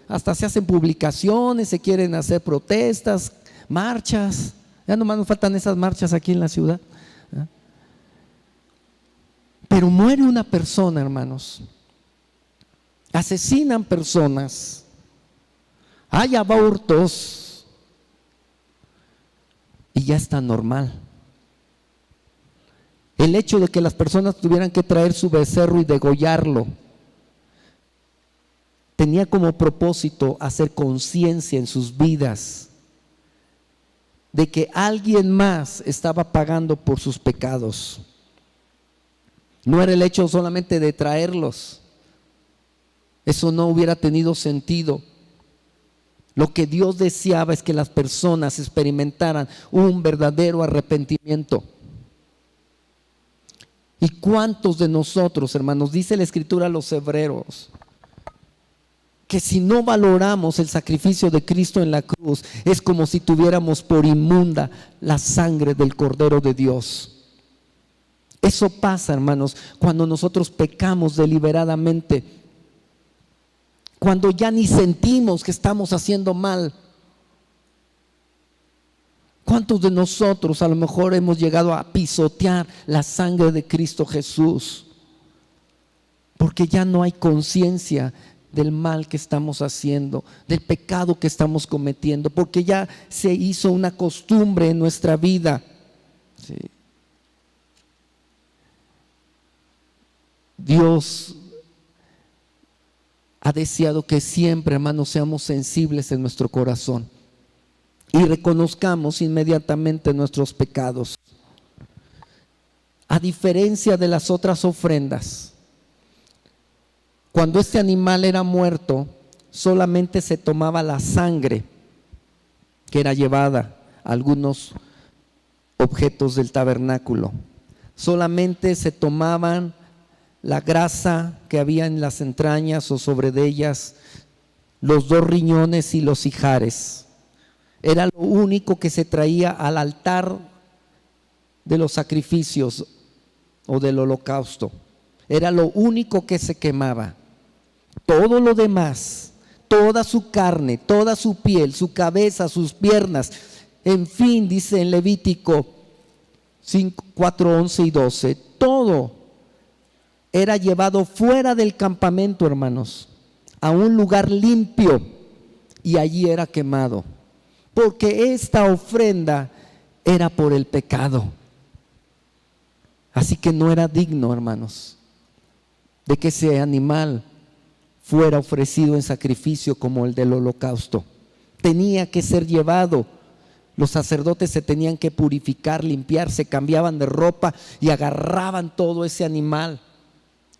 S1: hasta se hacen publicaciones, se quieren hacer protestas, marchas. Ya nomás nos faltan esas marchas aquí en la ciudad, ¿eh? Pero muere una persona, hermanos. Asesinan personas. Hay abortos. Y ya está normal. El hecho de que las personas tuvieran que traer su becerro y degollarlo tenía como propósito hacer conciencia en sus vidas de que alguien más estaba pagando por sus pecados. No era el hecho solamente de traerlos. Eso no hubiera tenido sentido. Lo que Dios deseaba es que las personas experimentaran un verdadero arrepentimiento. ¿Y cuántos de nosotros, hermanos, dice la Escritura a los hebreos, que si no valoramos el sacrificio de Cristo en la cruz, es como si tuviéramos por inmunda la sangre del Cordero de Dios? Eso pasa, hermanos, cuando nosotros pecamos deliberadamente, cuando ya ni sentimos que estamos haciendo mal, ¿Cuántos de nosotros a lo mejor hemos llegado a pisotear la sangre de Cristo Jesús? Porque ya no hay conciencia del mal que estamos haciendo, del pecado que estamos cometiendo, porque ya se hizo una costumbre en nuestra vida. Sí. Dios ha deseado que siempre, hermanos, seamos sensibles en nuestro corazón y reconozcamos inmediatamente nuestros pecados. A diferencia de las otras ofrendas, cuando este animal era muerto, solamente se tomaba la sangre que era llevada a algunos objetos del tabernáculo. Solamente se tomaban la grasa que había en las entrañas o sobre de ellas, los 2 riñones y los ijares. Era lo único que se traía al altar de los sacrificios o del holocausto. Era lo único que se quemaba. Todo lo demás, toda su carne, toda su piel, su cabeza, sus piernas, en fin, dice en Levítico 4, 11 y 12, todo era llevado fuera del campamento, hermanos, a un lugar limpio, y allí era quemado, porque esta ofrenda era por el pecado. Así que no era digno, hermanos, de que ese animal fuera ofrecido en sacrificio como el del holocausto. Tenía que ser llevado. Los sacerdotes se tenían que purificar, limpiar, se cambiaban de ropa y agarraban todo ese animal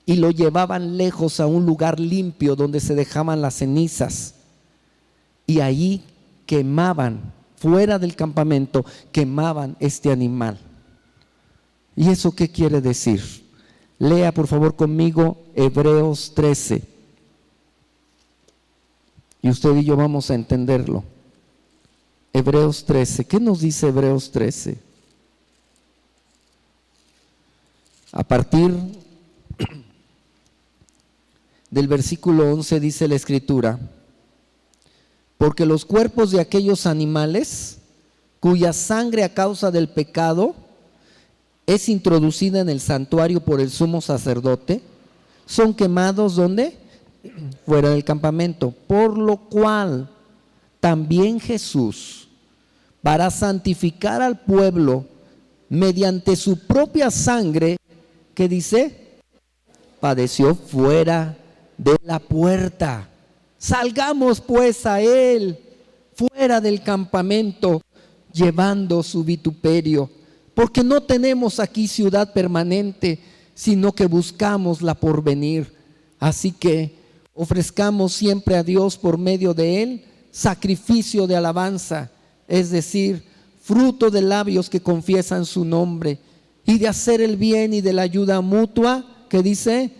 S1: y lo llevaban lejos a un lugar limpio donde se dejaban las cenizas, y allí quemaban, fuera del campamento, quemaban este animal. ¿Y eso qué quiere decir? Lea por favor conmigo Hebreos 13 y usted y yo vamos a entenderlo. Hebreos 13, ¿qué nos dice Hebreos 13? A partir del versículo 11 dice la Escritura: porque los cuerpos de aquellos animales cuya sangre a causa del pecado es introducida en el santuario por el sumo sacerdote, son quemados ¿dónde? Fuera del campamento. Por lo cual también Jesús, para santificar al pueblo mediante su propia sangre, ¿qué dice? Padeció fuera de la puerta. Salgamos pues a él fuera del campamento, llevando su vituperio, porque no tenemos aquí ciudad permanente, sino que buscamos la porvenir. Así que ofrezcamos siempre a Dios por medio de él sacrificio de alabanza, es decir, fruto de labios que confiesan su nombre, y de hacer el bien y de la ayuda mutua, que dice: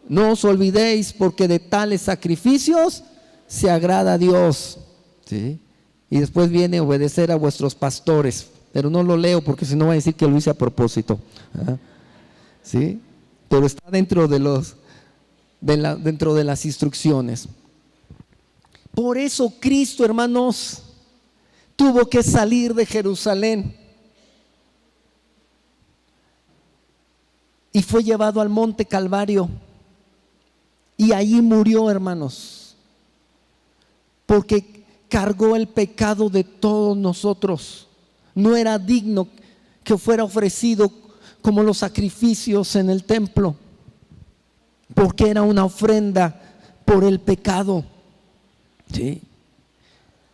S1: no os olvidéis, porque de tales sacrificios se agrada a Dios. ¿Sí? Y después viene obedecer a vuestros pastores, pero no lo leo porque si no va a decir que lo hice a propósito. ¿Sí? Pero está dentro de las instrucciones. Por eso Cristo, hermanos, tuvo que salir de Jerusalén y fue llevado al monte Calvario, y allí murió, hermanos, porque cargó el pecado de todos nosotros. No era digno que fuera ofrecido como los sacrificios en el templo, porque era una ofrenda por el pecado. ¿Sí?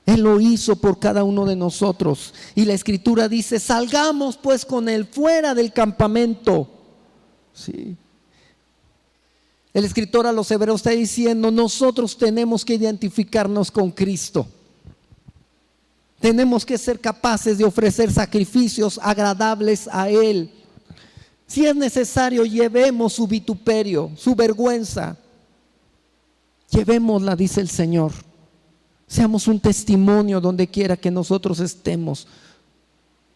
S1: Él lo hizo por cada uno de nosotros, y la Escritura dice: salgamos pues con él fuera del campamento. ¿Sí? El escritor a los Hebreos está diciendo: nosotros tenemos que identificarnos con Cristo. Tenemos que ser capaces de ofrecer sacrificios agradables a Él. Si es necesario, llevemos su vituperio, su vergüenza. Llevémosla, dice el Señor. Seamos un testimonio donde quiera que nosotros estemos,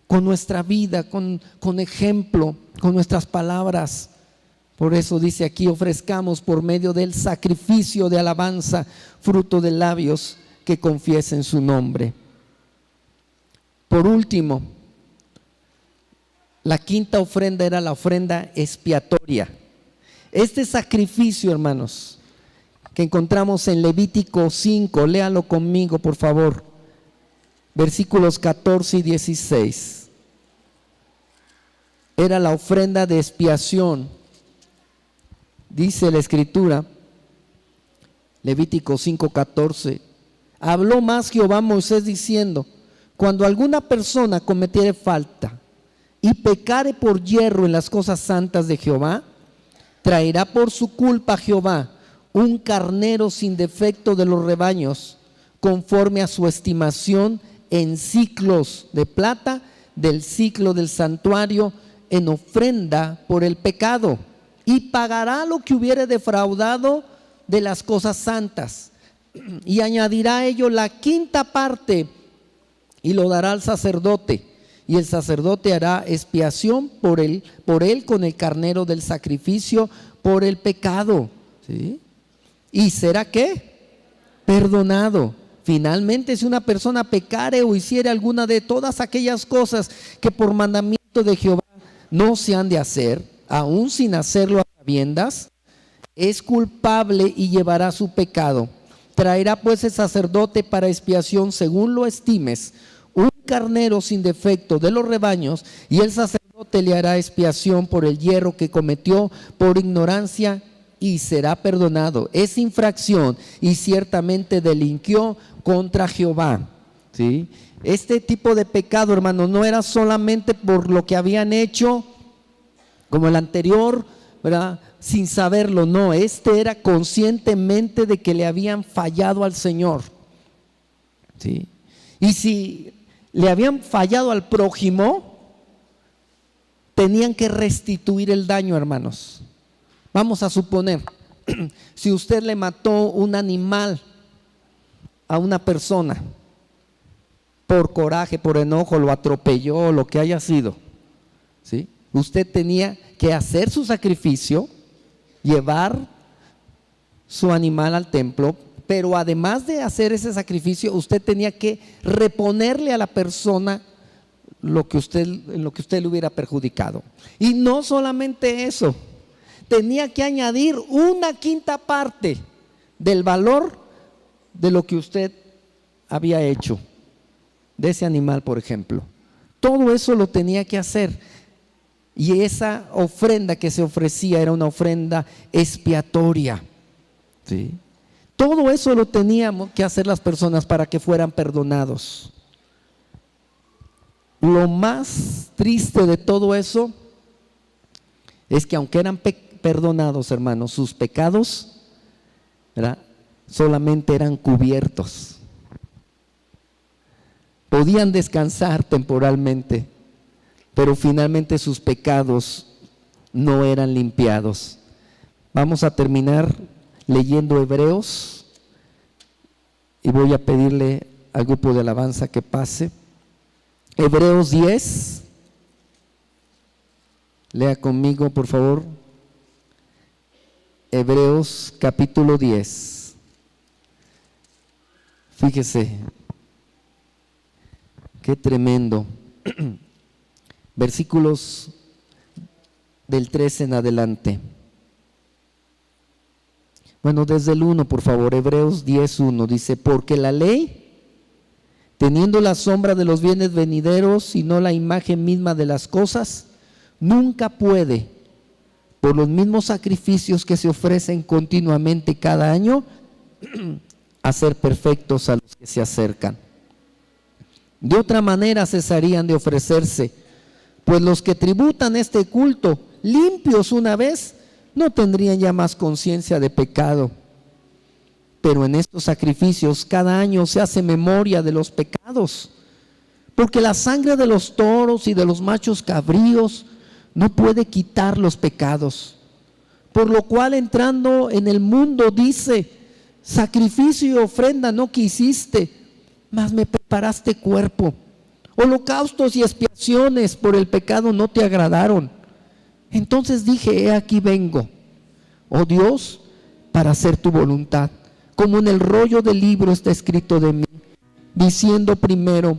S1: con nuestra vida, con ejemplo, con nuestras palabras. Por eso dice aquí: ofrezcamos por medio del sacrificio de alabanza, fruto de labios que confiesen su nombre. Por último, la quinta ofrenda era la ofrenda expiatoria. Este sacrificio, hermanos, que encontramos en Levítico 5, léalo conmigo, por favor, versículos 14 y 16. Era la ofrenda de expiación. Dice la Escritura, Levítico 5:14, habló más Jehová a Moisés diciendo: cuando alguna persona cometiere falta y pecare por yerro en las cosas santas de Jehová, traerá por su culpa a Jehová un carnero sin defecto de los rebaños, conforme a su estimación en siclos de plata, del siclo del santuario, en ofrenda por el pecado, y pagará lo que hubiere defraudado de las cosas santas, y añadirá a ello la quinta parte, y lo dará al sacerdote, y el sacerdote hará expiación por él con el carnero del sacrificio por el pecado, ¿sí? Y será ¿qué? Perdonado. Finalmente, si una persona pecare o hiciere alguna de todas aquellas cosas que por mandamiento de Jehová no se han de hacer, aún sin hacerlo a sabiendas, es culpable y llevará su pecado. Traerá pues el sacerdote para expiación, según lo estimes, un carnero sin defecto de los rebaños, y el sacerdote le hará expiación por el yerro que cometió por ignorancia, y será perdonado. Es infracción y ciertamente delinquió contra Jehová, ¿sí? Este tipo de pecado, hermano, no era solamente por lo que habían hecho como el anterior, ¿verdad?, sin saberlo, no, este era conscientemente de que le habían fallado al Señor, ¿sí? Y si le habían fallado al prójimo, tenían que restituir el daño, hermanos. Vamos a suponer, si usted le mató un animal a una persona por coraje, por enojo, lo atropelló, lo que haya sido, ¿sí? Usted tenía que hacer su sacrificio, llevar su animal al templo, pero además de hacer ese sacrificio, usted tenía que reponerle a la persona en lo que usted le hubiera perjudicado. Y no solamente eso, tenía que añadir una quinta parte del valor de lo que usted había hecho, de ese animal, por ejemplo. Todo eso lo tenía que hacer. Y esa ofrenda que se ofrecía era una ofrenda expiatoria, ¿sí? Todo eso lo teníamos que hacer las personas para que fueran perdonados. Lo más triste de todo eso es que aunque eran perdonados, hermanos, sus pecados, ¿verdad?, solamente eran cubiertos. Podían descansar temporalmente, pero finalmente sus pecados no eran limpiados. Vamos a terminar leyendo Hebreos y voy a pedirle al grupo de alabanza que pase. Hebreos 10, lea conmigo por favor. Hebreos capítulo 10. Fíjese, qué tremendo. Versículos del 13 en adelante. Bueno, desde el 1, por favor. Hebreos 10:1 dice: porque la ley, teniendo la sombra de los bienes venideros y no la imagen misma de las cosas, nunca puede, por los mismos sacrificios que se ofrecen continuamente cada año, hacer perfectos a los que se acercan. De otra manera cesarían de ofrecerse, pues los que tributan este culto, limpios una vez, no tendrían ya más conciencia de pecado. Pero en estos sacrificios cada año se hace memoria de los pecados, porque la sangre de los toros y de los machos cabríos no puede quitar los pecados. Por lo cual, entrando en el mundo, dice: sacrificio y ofrenda no quisiste, mas me preparaste cuerpo. Holocaustos y expiaciones por el pecado no te agradaron. Entonces dije: he aquí vengo, oh Dios, para hacer tu voluntad. Como en el rollo del libro está escrito de mí, diciendo primero: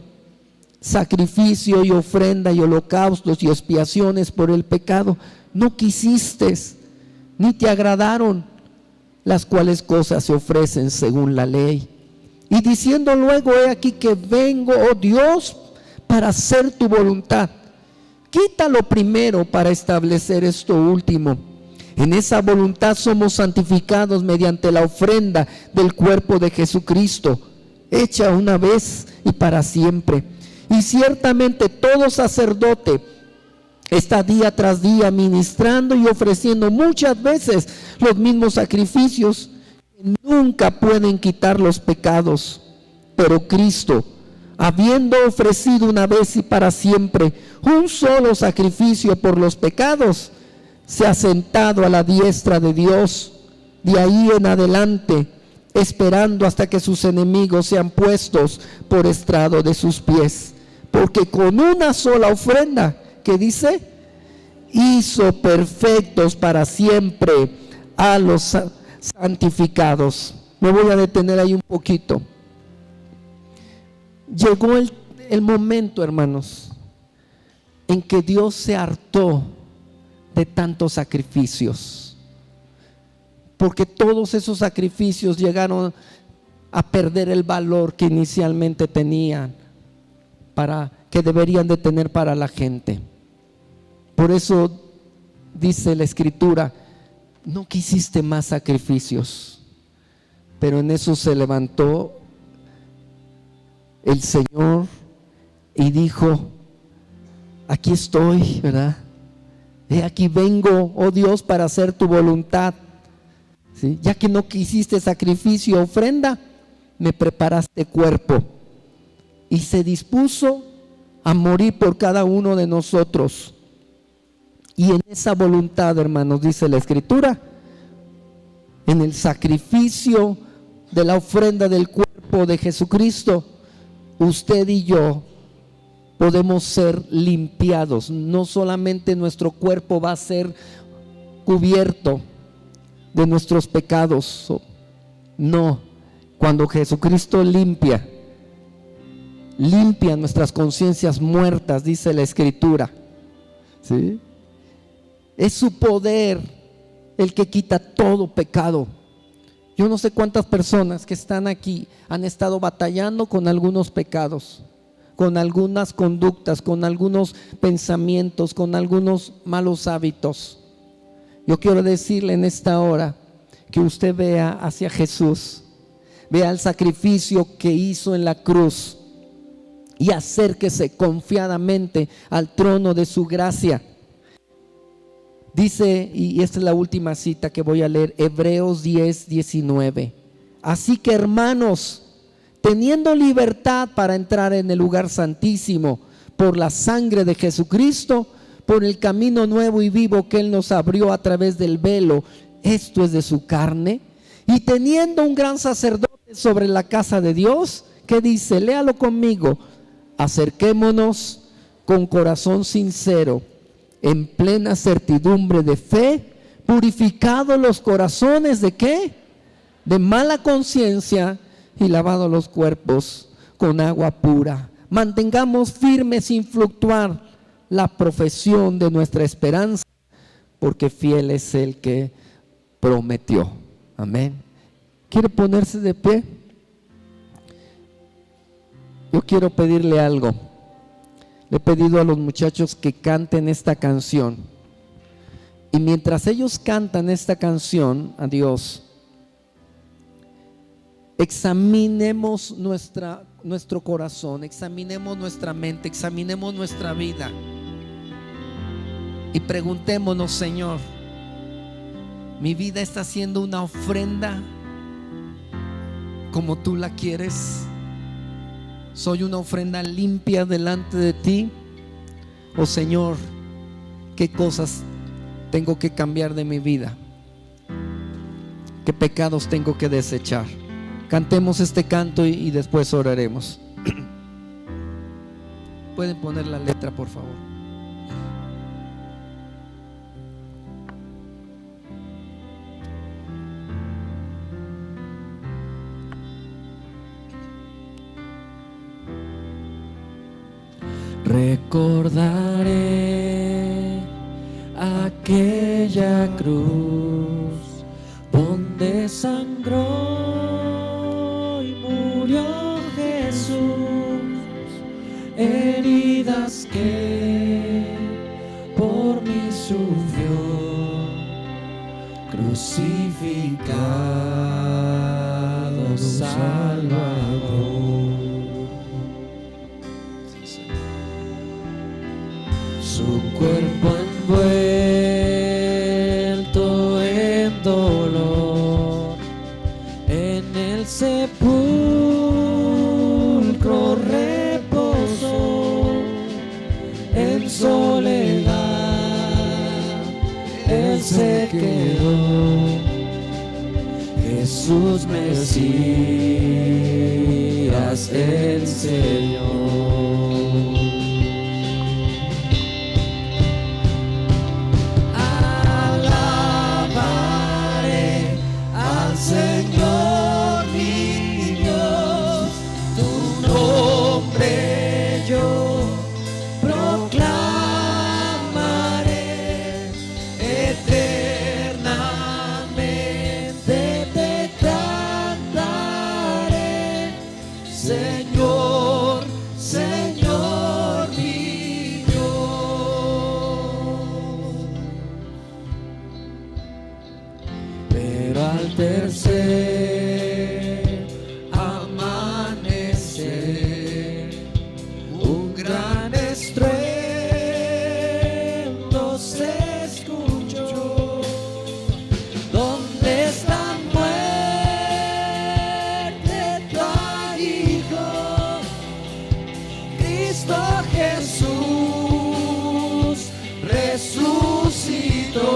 S1: sacrificio y ofrenda y holocaustos y expiaciones por el pecado. No quisiste, ni te agradaron, las cuales cosas se ofrecen según la ley. Y diciendo luego, he aquí que vengo, oh Dios, para hacer tu voluntad. Quita lo primero para establecer esto último. En esa voluntad somos santificados mediante la ofrenda del cuerpo de Jesucristo, hecha una vez y para siempre. Y ciertamente todo sacerdote está día tras día ministrando y ofreciendo muchas veces los mismos sacrificios que nunca pueden quitar los pecados. Pero Cristo, habiendo ofrecido una vez y para siempre un solo sacrificio por los pecados, se ha sentado a la diestra de Dios. De ahí en adelante, esperando hasta que sus enemigos sean puestos por estrado de sus pies. Porque con una sola ofrenda, ¿qué dice? Hizo perfectos para siempre a los santificados. Me voy a detener ahí un poquito. Llegó el momento, hermanos, en que Dios se hartó de tantos sacrificios, porque todos esos sacrificios llegaron a perder el valor que inicialmente tenían, que deberían de tener para la gente. Por eso dice la Escritura, no quisiste más sacrificios, pero en eso se levantó el Señor y dijo, aquí estoy, ¿verdad? He aquí vengo, oh Dios, para hacer tu voluntad. ¿Sí? Ya que no quisiste sacrificio, ofrenda, me preparaste cuerpo. Y se dispuso a morir por cada uno de nosotros. Y en esa voluntad, hermanos, dice la Escritura, en el sacrificio de la ofrenda del cuerpo de Jesucristo, usted y yo podemos ser limpiados. No solamente nuestro cuerpo va a ser cubierto de nuestros pecados, no, cuando Jesucristo limpia nuestras conciencias muertas, dice la Escritura, ¿sí? Es su poder el que quita todo pecado. Yo no sé cuántas personas que están aquí han estado batallando con algunos pecados, con algunas conductas, con algunos pensamientos, con algunos malos hábitos. Yo quiero decirle en esta hora que usted vea hacia Jesús, vea el sacrificio que hizo en la cruz y acérquese confiadamente al trono de su gracia. Dice, y esta es la última cita que voy a leer, Hebreos 10:19. Así que, hermanos, teniendo libertad para entrar en el lugar santísimo por la sangre de Jesucristo, por el camino nuevo y vivo que Él nos abrió a través del velo, esto es de su carne, y teniendo un gran sacerdote sobre la casa de Dios, ¿qué dice? Léalo conmigo. Acerquémonos con corazón sincero, en plena certidumbre de fe, purificados los corazones ¿de qué? De mala conciencia y lavados los cuerpos con agua pura. Mantengamos firme sin fluctuar la profesión de nuestra esperanza, porque fiel es el que prometió. Amén. ¿Quiere ponerse de pie? Yo quiero pedirle algo. Le he pedido a los muchachos que canten esta canción. Y mientras ellos cantan esta canción a Dios, examinemos nuestro corazón, examinemos nuestra mente, examinemos nuestra vida. Y preguntémonos, Señor, ¿mi vida está siendo una ofrenda como tú la quieres? ¿Soy una ofrenda limpia delante de ti? Oh Señor, ¿qué cosas tengo que cambiar de mi vida? ¿Qué pecados tengo que desechar? Cantemos este canto y después oraremos. Pueden poner la letra, por favor.
S2: Recordaré aquella cruz donde sangró y murió Jesús, heridas que por mí sufrió, crucificado Salvador. Su cuerpo envuelto en dolor, en el sepulcro reposó, en soledad Él se quedó. Jesús Mesías, el Señor.
S3: Señor mi Dios, tu nombre yo proclamaré, eternamente te cantaré. Señor, Señor mi Dios. Pero al tercer amanecer, un gran estruendo se escuchó. ¿Dónde está muerte tu aguijón? Cristo Jesús resucitó.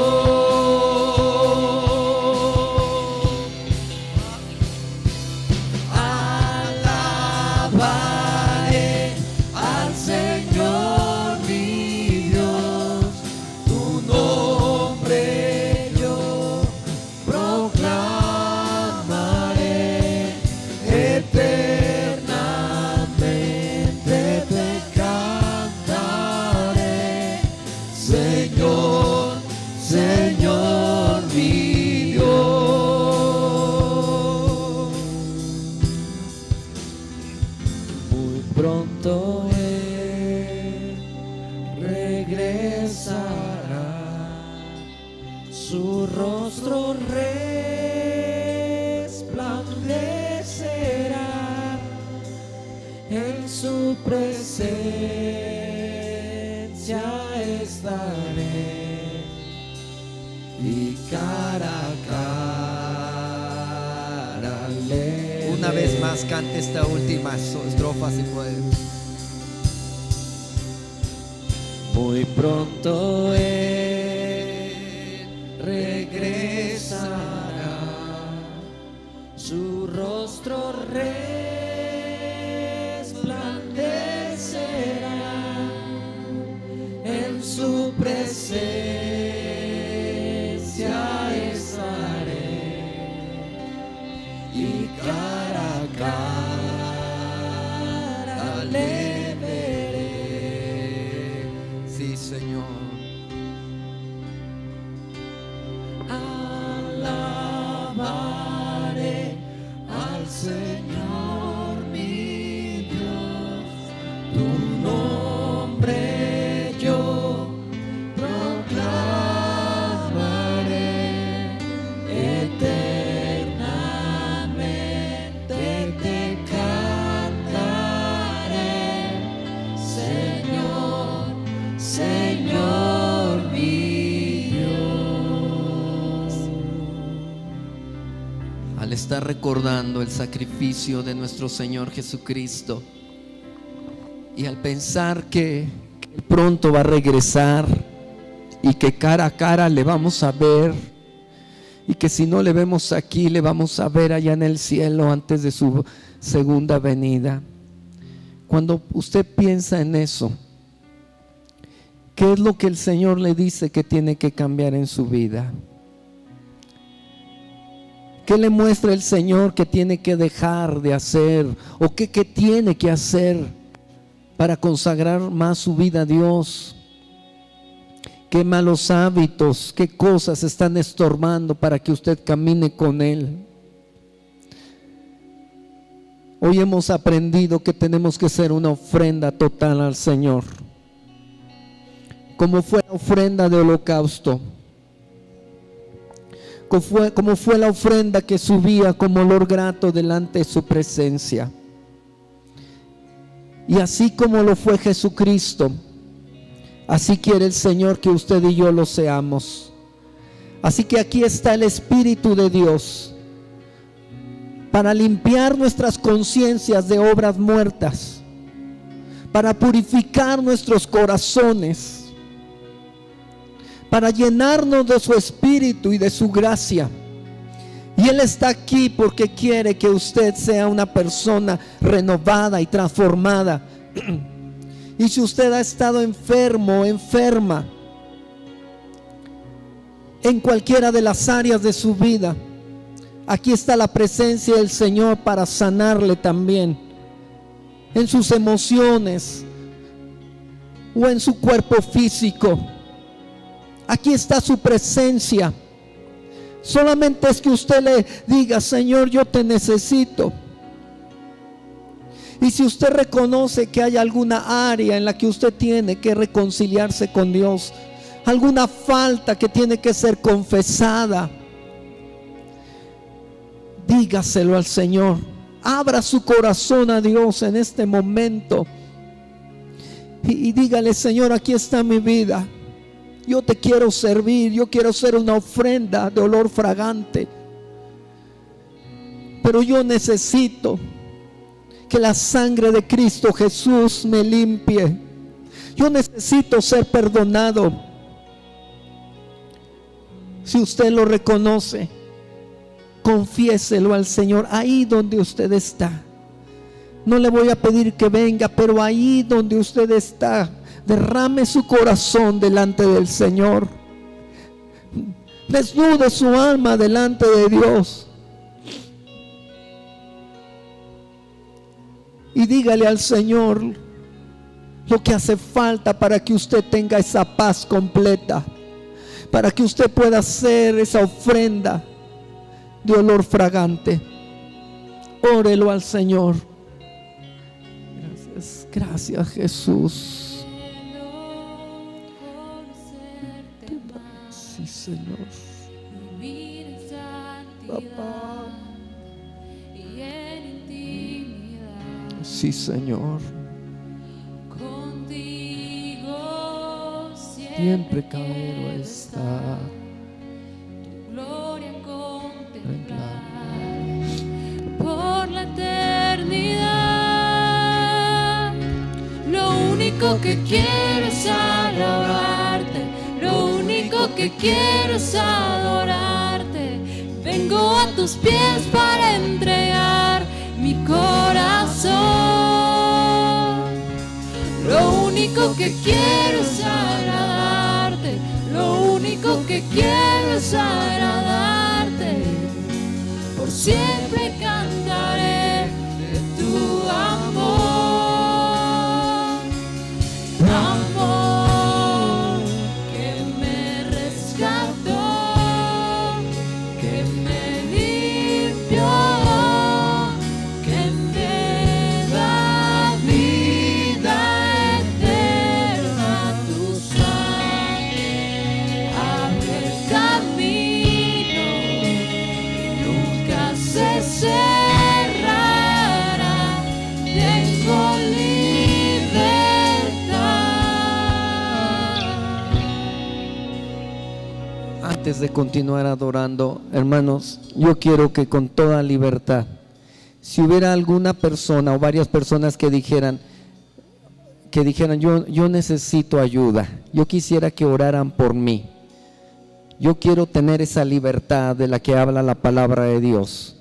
S3: Pronto Él regresará, su rostro resplandecerá, en su presencia estaré, y cara a cara le
S1: Una vez más cante esta última estrofa si puede.
S3: Muy pronto Él regresará, su rostro resplandecerá, en su presencia estaré, y cara a cara le veré.
S1: Sí, Señor.
S3: Alabaré al Señor mi Dios, tu nombre yo proclamaré, eternamente te cantaré. Señor, Señor mi Dios.
S1: Al estar recordando el sacrificio de nuestro Señor Jesucristo y al pensar que Él pronto va a regresar y que cara a cara le vamos a ver, y que si no le vemos aquí, le vamos a ver allá en el cielo antes de su segunda venida. Cuando usted piensa en eso, ¿qué es lo que el Señor le dice que tiene que cambiar en su vida? ¿Qué le muestra el Señor que tiene que dejar de hacer? ¿O qué tiene que hacer para consagrar más su vida a Dios. Qué malos hábitos, qué cosas están estorbando para que usted camine con Él. Hoy hemos aprendido que tenemos que ser una ofrenda total al Señor, como fue la ofrenda de holocausto, como fue la ofrenda que subía como olor grato delante de su presencia. Y así como lo fue Jesucristo, así quiere el Señor que usted y yo lo seamos. Así que aquí está el Espíritu de Dios para limpiar nuestras conciencias de obras muertas, para purificar nuestros corazones, para llenarnos de su Espíritu y de su gracia. Y Él está aquí porque quiere que usted sea una persona renovada y transformada. Y si usted ha estado enfermo, enferma, en cualquiera de las áreas de su vida, aquí está la presencia del Señor para sanarle también, en sus emociones o en su cuerpo físico. Aquí está su presencia. Solamente es que usted le diga: Señor, yo te necesito. Y si usted reconoce que hay alguna área en la que usted tiene que reconciliarse con Dios, alguna falta que tiene que ser confesada, dígaselo al Señor. Abra su corazón a Dios en este momento y dígale: Señor, aquí está mi vida. Yo te quiero servir, yo quiero ser una ofrenda de olor fragante. Pero yo necesito que la sangre de Cristo Jesús me limpie. Yo necesito ser perdonado. Si usted lo reconoce, confiéselo al Señor ahí donde usted está. No le voy a pedir que venga, pero ahí donde usted está, derrame su corazón delante del Señor. Desnude su alma delante de Dios. Y dígale al Señor lo que hace falta para que usted tenga esa paz completa, para que usted pueda hacer esa ofrenda de olor fragante. Órelo al Señor. Gracias, gracias Jesús. Sí, Señor. Papá. Sí, Señor.
S2: Contigo
S1: Siempre caballero está.
S2: tu gloria contemplar por la eternidad. Lo único que quiero es alabarte, lo único que quiero es adorarte. Vengo a tus pies para entregar mi corazón. Lo único que quiero es agradarte, lo único que quiero es agradarte. Por siempre cantaré de tu amor, amor que me rescató, que me limpió, que me da vida eterna. Tu sangre abre el camino, nunca se cerrará. Tengo libertad.
S1: Antes de continuar adorando, hermanos, yo quiero que con toda libertad, si hubiera alguna persona o varias personas que dijeran yo necesito ayuda, yo quisiera que oraran por mí, yo quiero tener esa libertad de la que habla la palabra de Dios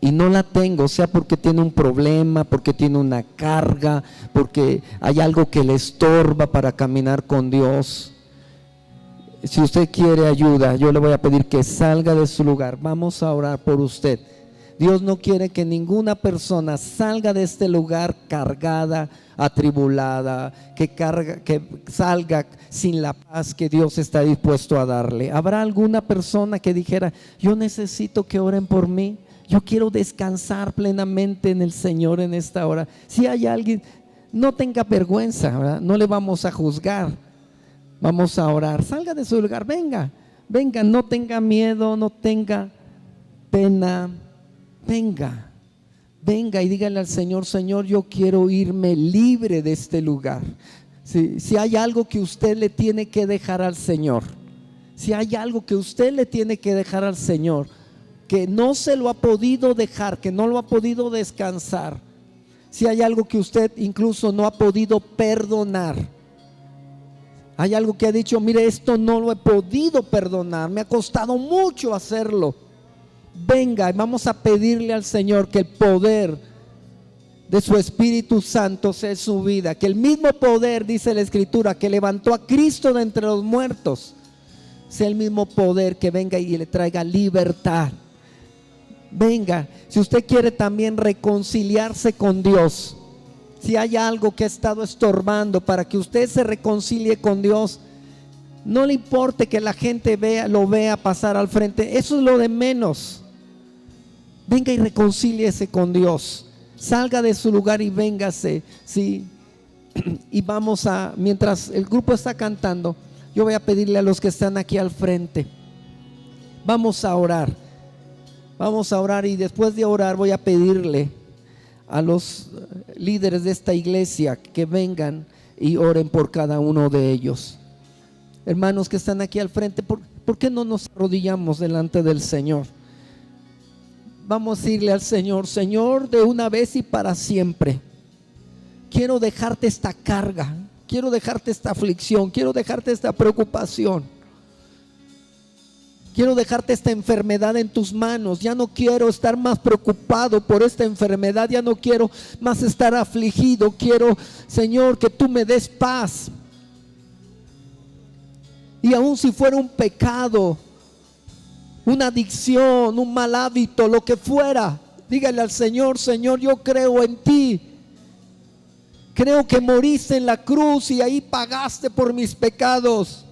S1: y no la tengo, sea porque tiene un problema, porque tiene una carga, porque hay algo que le estorba para caminar con Dios. Si usted quiere ayuda, yo le voy a pedir que salga de su lugar. Vamos a orar por usted. Dios no quiere que ninguna persona salga de este lugar cargada, atribulada, que salga sin la paz que Dios está dispuesto a darle. ¿Habrá alguna persona que dijera, yo necesito que oren por mí? Yo quiero descansar plenamente en el Señor en esta hora. Si hay alguien, no tenga vergüenza, ¿verdad? No le vamos a juzgar. Vamos a orar. Salga de su lugar, venga, no tenga miedo, no tenga pena. Venga y dígale al Señor, Señor, yo quiero irme libre de este lugar. Si hay algo que usted le tiene que dejar al Señor, si hay algo que usted le tiene que dejar al Señor, que no se lo ha podido dejar, que no lo ha podido descansar, si hay algo que usted incluso no ha podido perdonar, hay algo que ha dicho, mire, esto no lo he podido perdonar, me ha costado mucho hacerlo. Venga, vamos a pedirle al Señor que el poder de su Espíritu Santo sea en su vida, que el mismo poder, dice la Escritura, que levantó a Cristo de entre los muertos, sea el mismo poder que venga y le traiga libertad. Venga, si usted quiere también reconciliarse con Dios, si hay algo que ha estado estorbando para que usted se reconcilie con Dios, no le importe que la gente lo vea pasar al frente, eso es lo de menos. Venga y reconcíliese con Dios. Salga de su lugar y véngase, ¿sí? Y vamos a, mientras el grupo está cantando, yo voy a pedirle a los que están aquí al frente, vamos a orar y después de orar voy a pedirle a los líderes de esta iglesia que vengan y oren por cada uno de ellos. Hermanos que están aquí al frente, ¿por qué no nos arrodillamos delante del Señor? Vamos a decirle al Señor, Señor, de una vez y para siempre, quiero dejarte esta carga, quiero dejarte esta aflicción, quiero dejarte esta preocupación, quiero dejarte esta enfermedad en tus manos. Ya no quiero estar más preocupado por esta enfermedad, ya no quiero más estar afligido. Quiero, Señor, que tú me des paz. Y aun si fuera un pecado, una adicción, un mal hábito, lo que fuera, dígale al Señor, Señor, yo creo en ti. Creo que moriste en la cruz y ahí pagaste por mis pecados.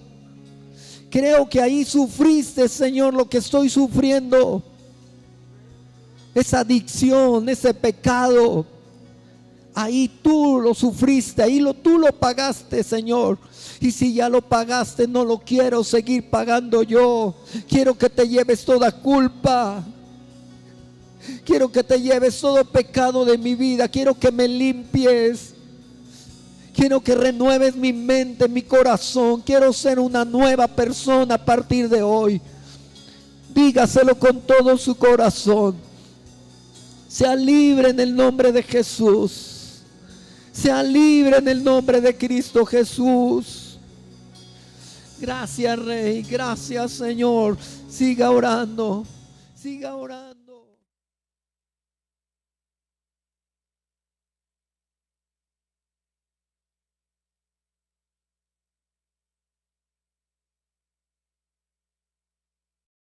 S1: Creo que ahí sufriste, Señor, lo que estoy sufriendo. Esa adicción, ese pecado, ahí tú lo sufriste, ahí tú lo pagaste, Señor. Y si ya lo pagaste, no lo quiero seguir pagando yo. Quiero que te lleves toda culpa. Quiero que te lleves todo pecado de mi vida. Quiero que me limpies. Quiero que renueves mi mente, mi corazón. Quiero ser una nueva persona a partir de hoy. Dígaselo con todo su corazón. Sea libre en el nombre de Jesús. Sea libre en el nombre de Cristo Jesús. Gracias, Rey. Gracias, Señor. Siga orando. Siga orando.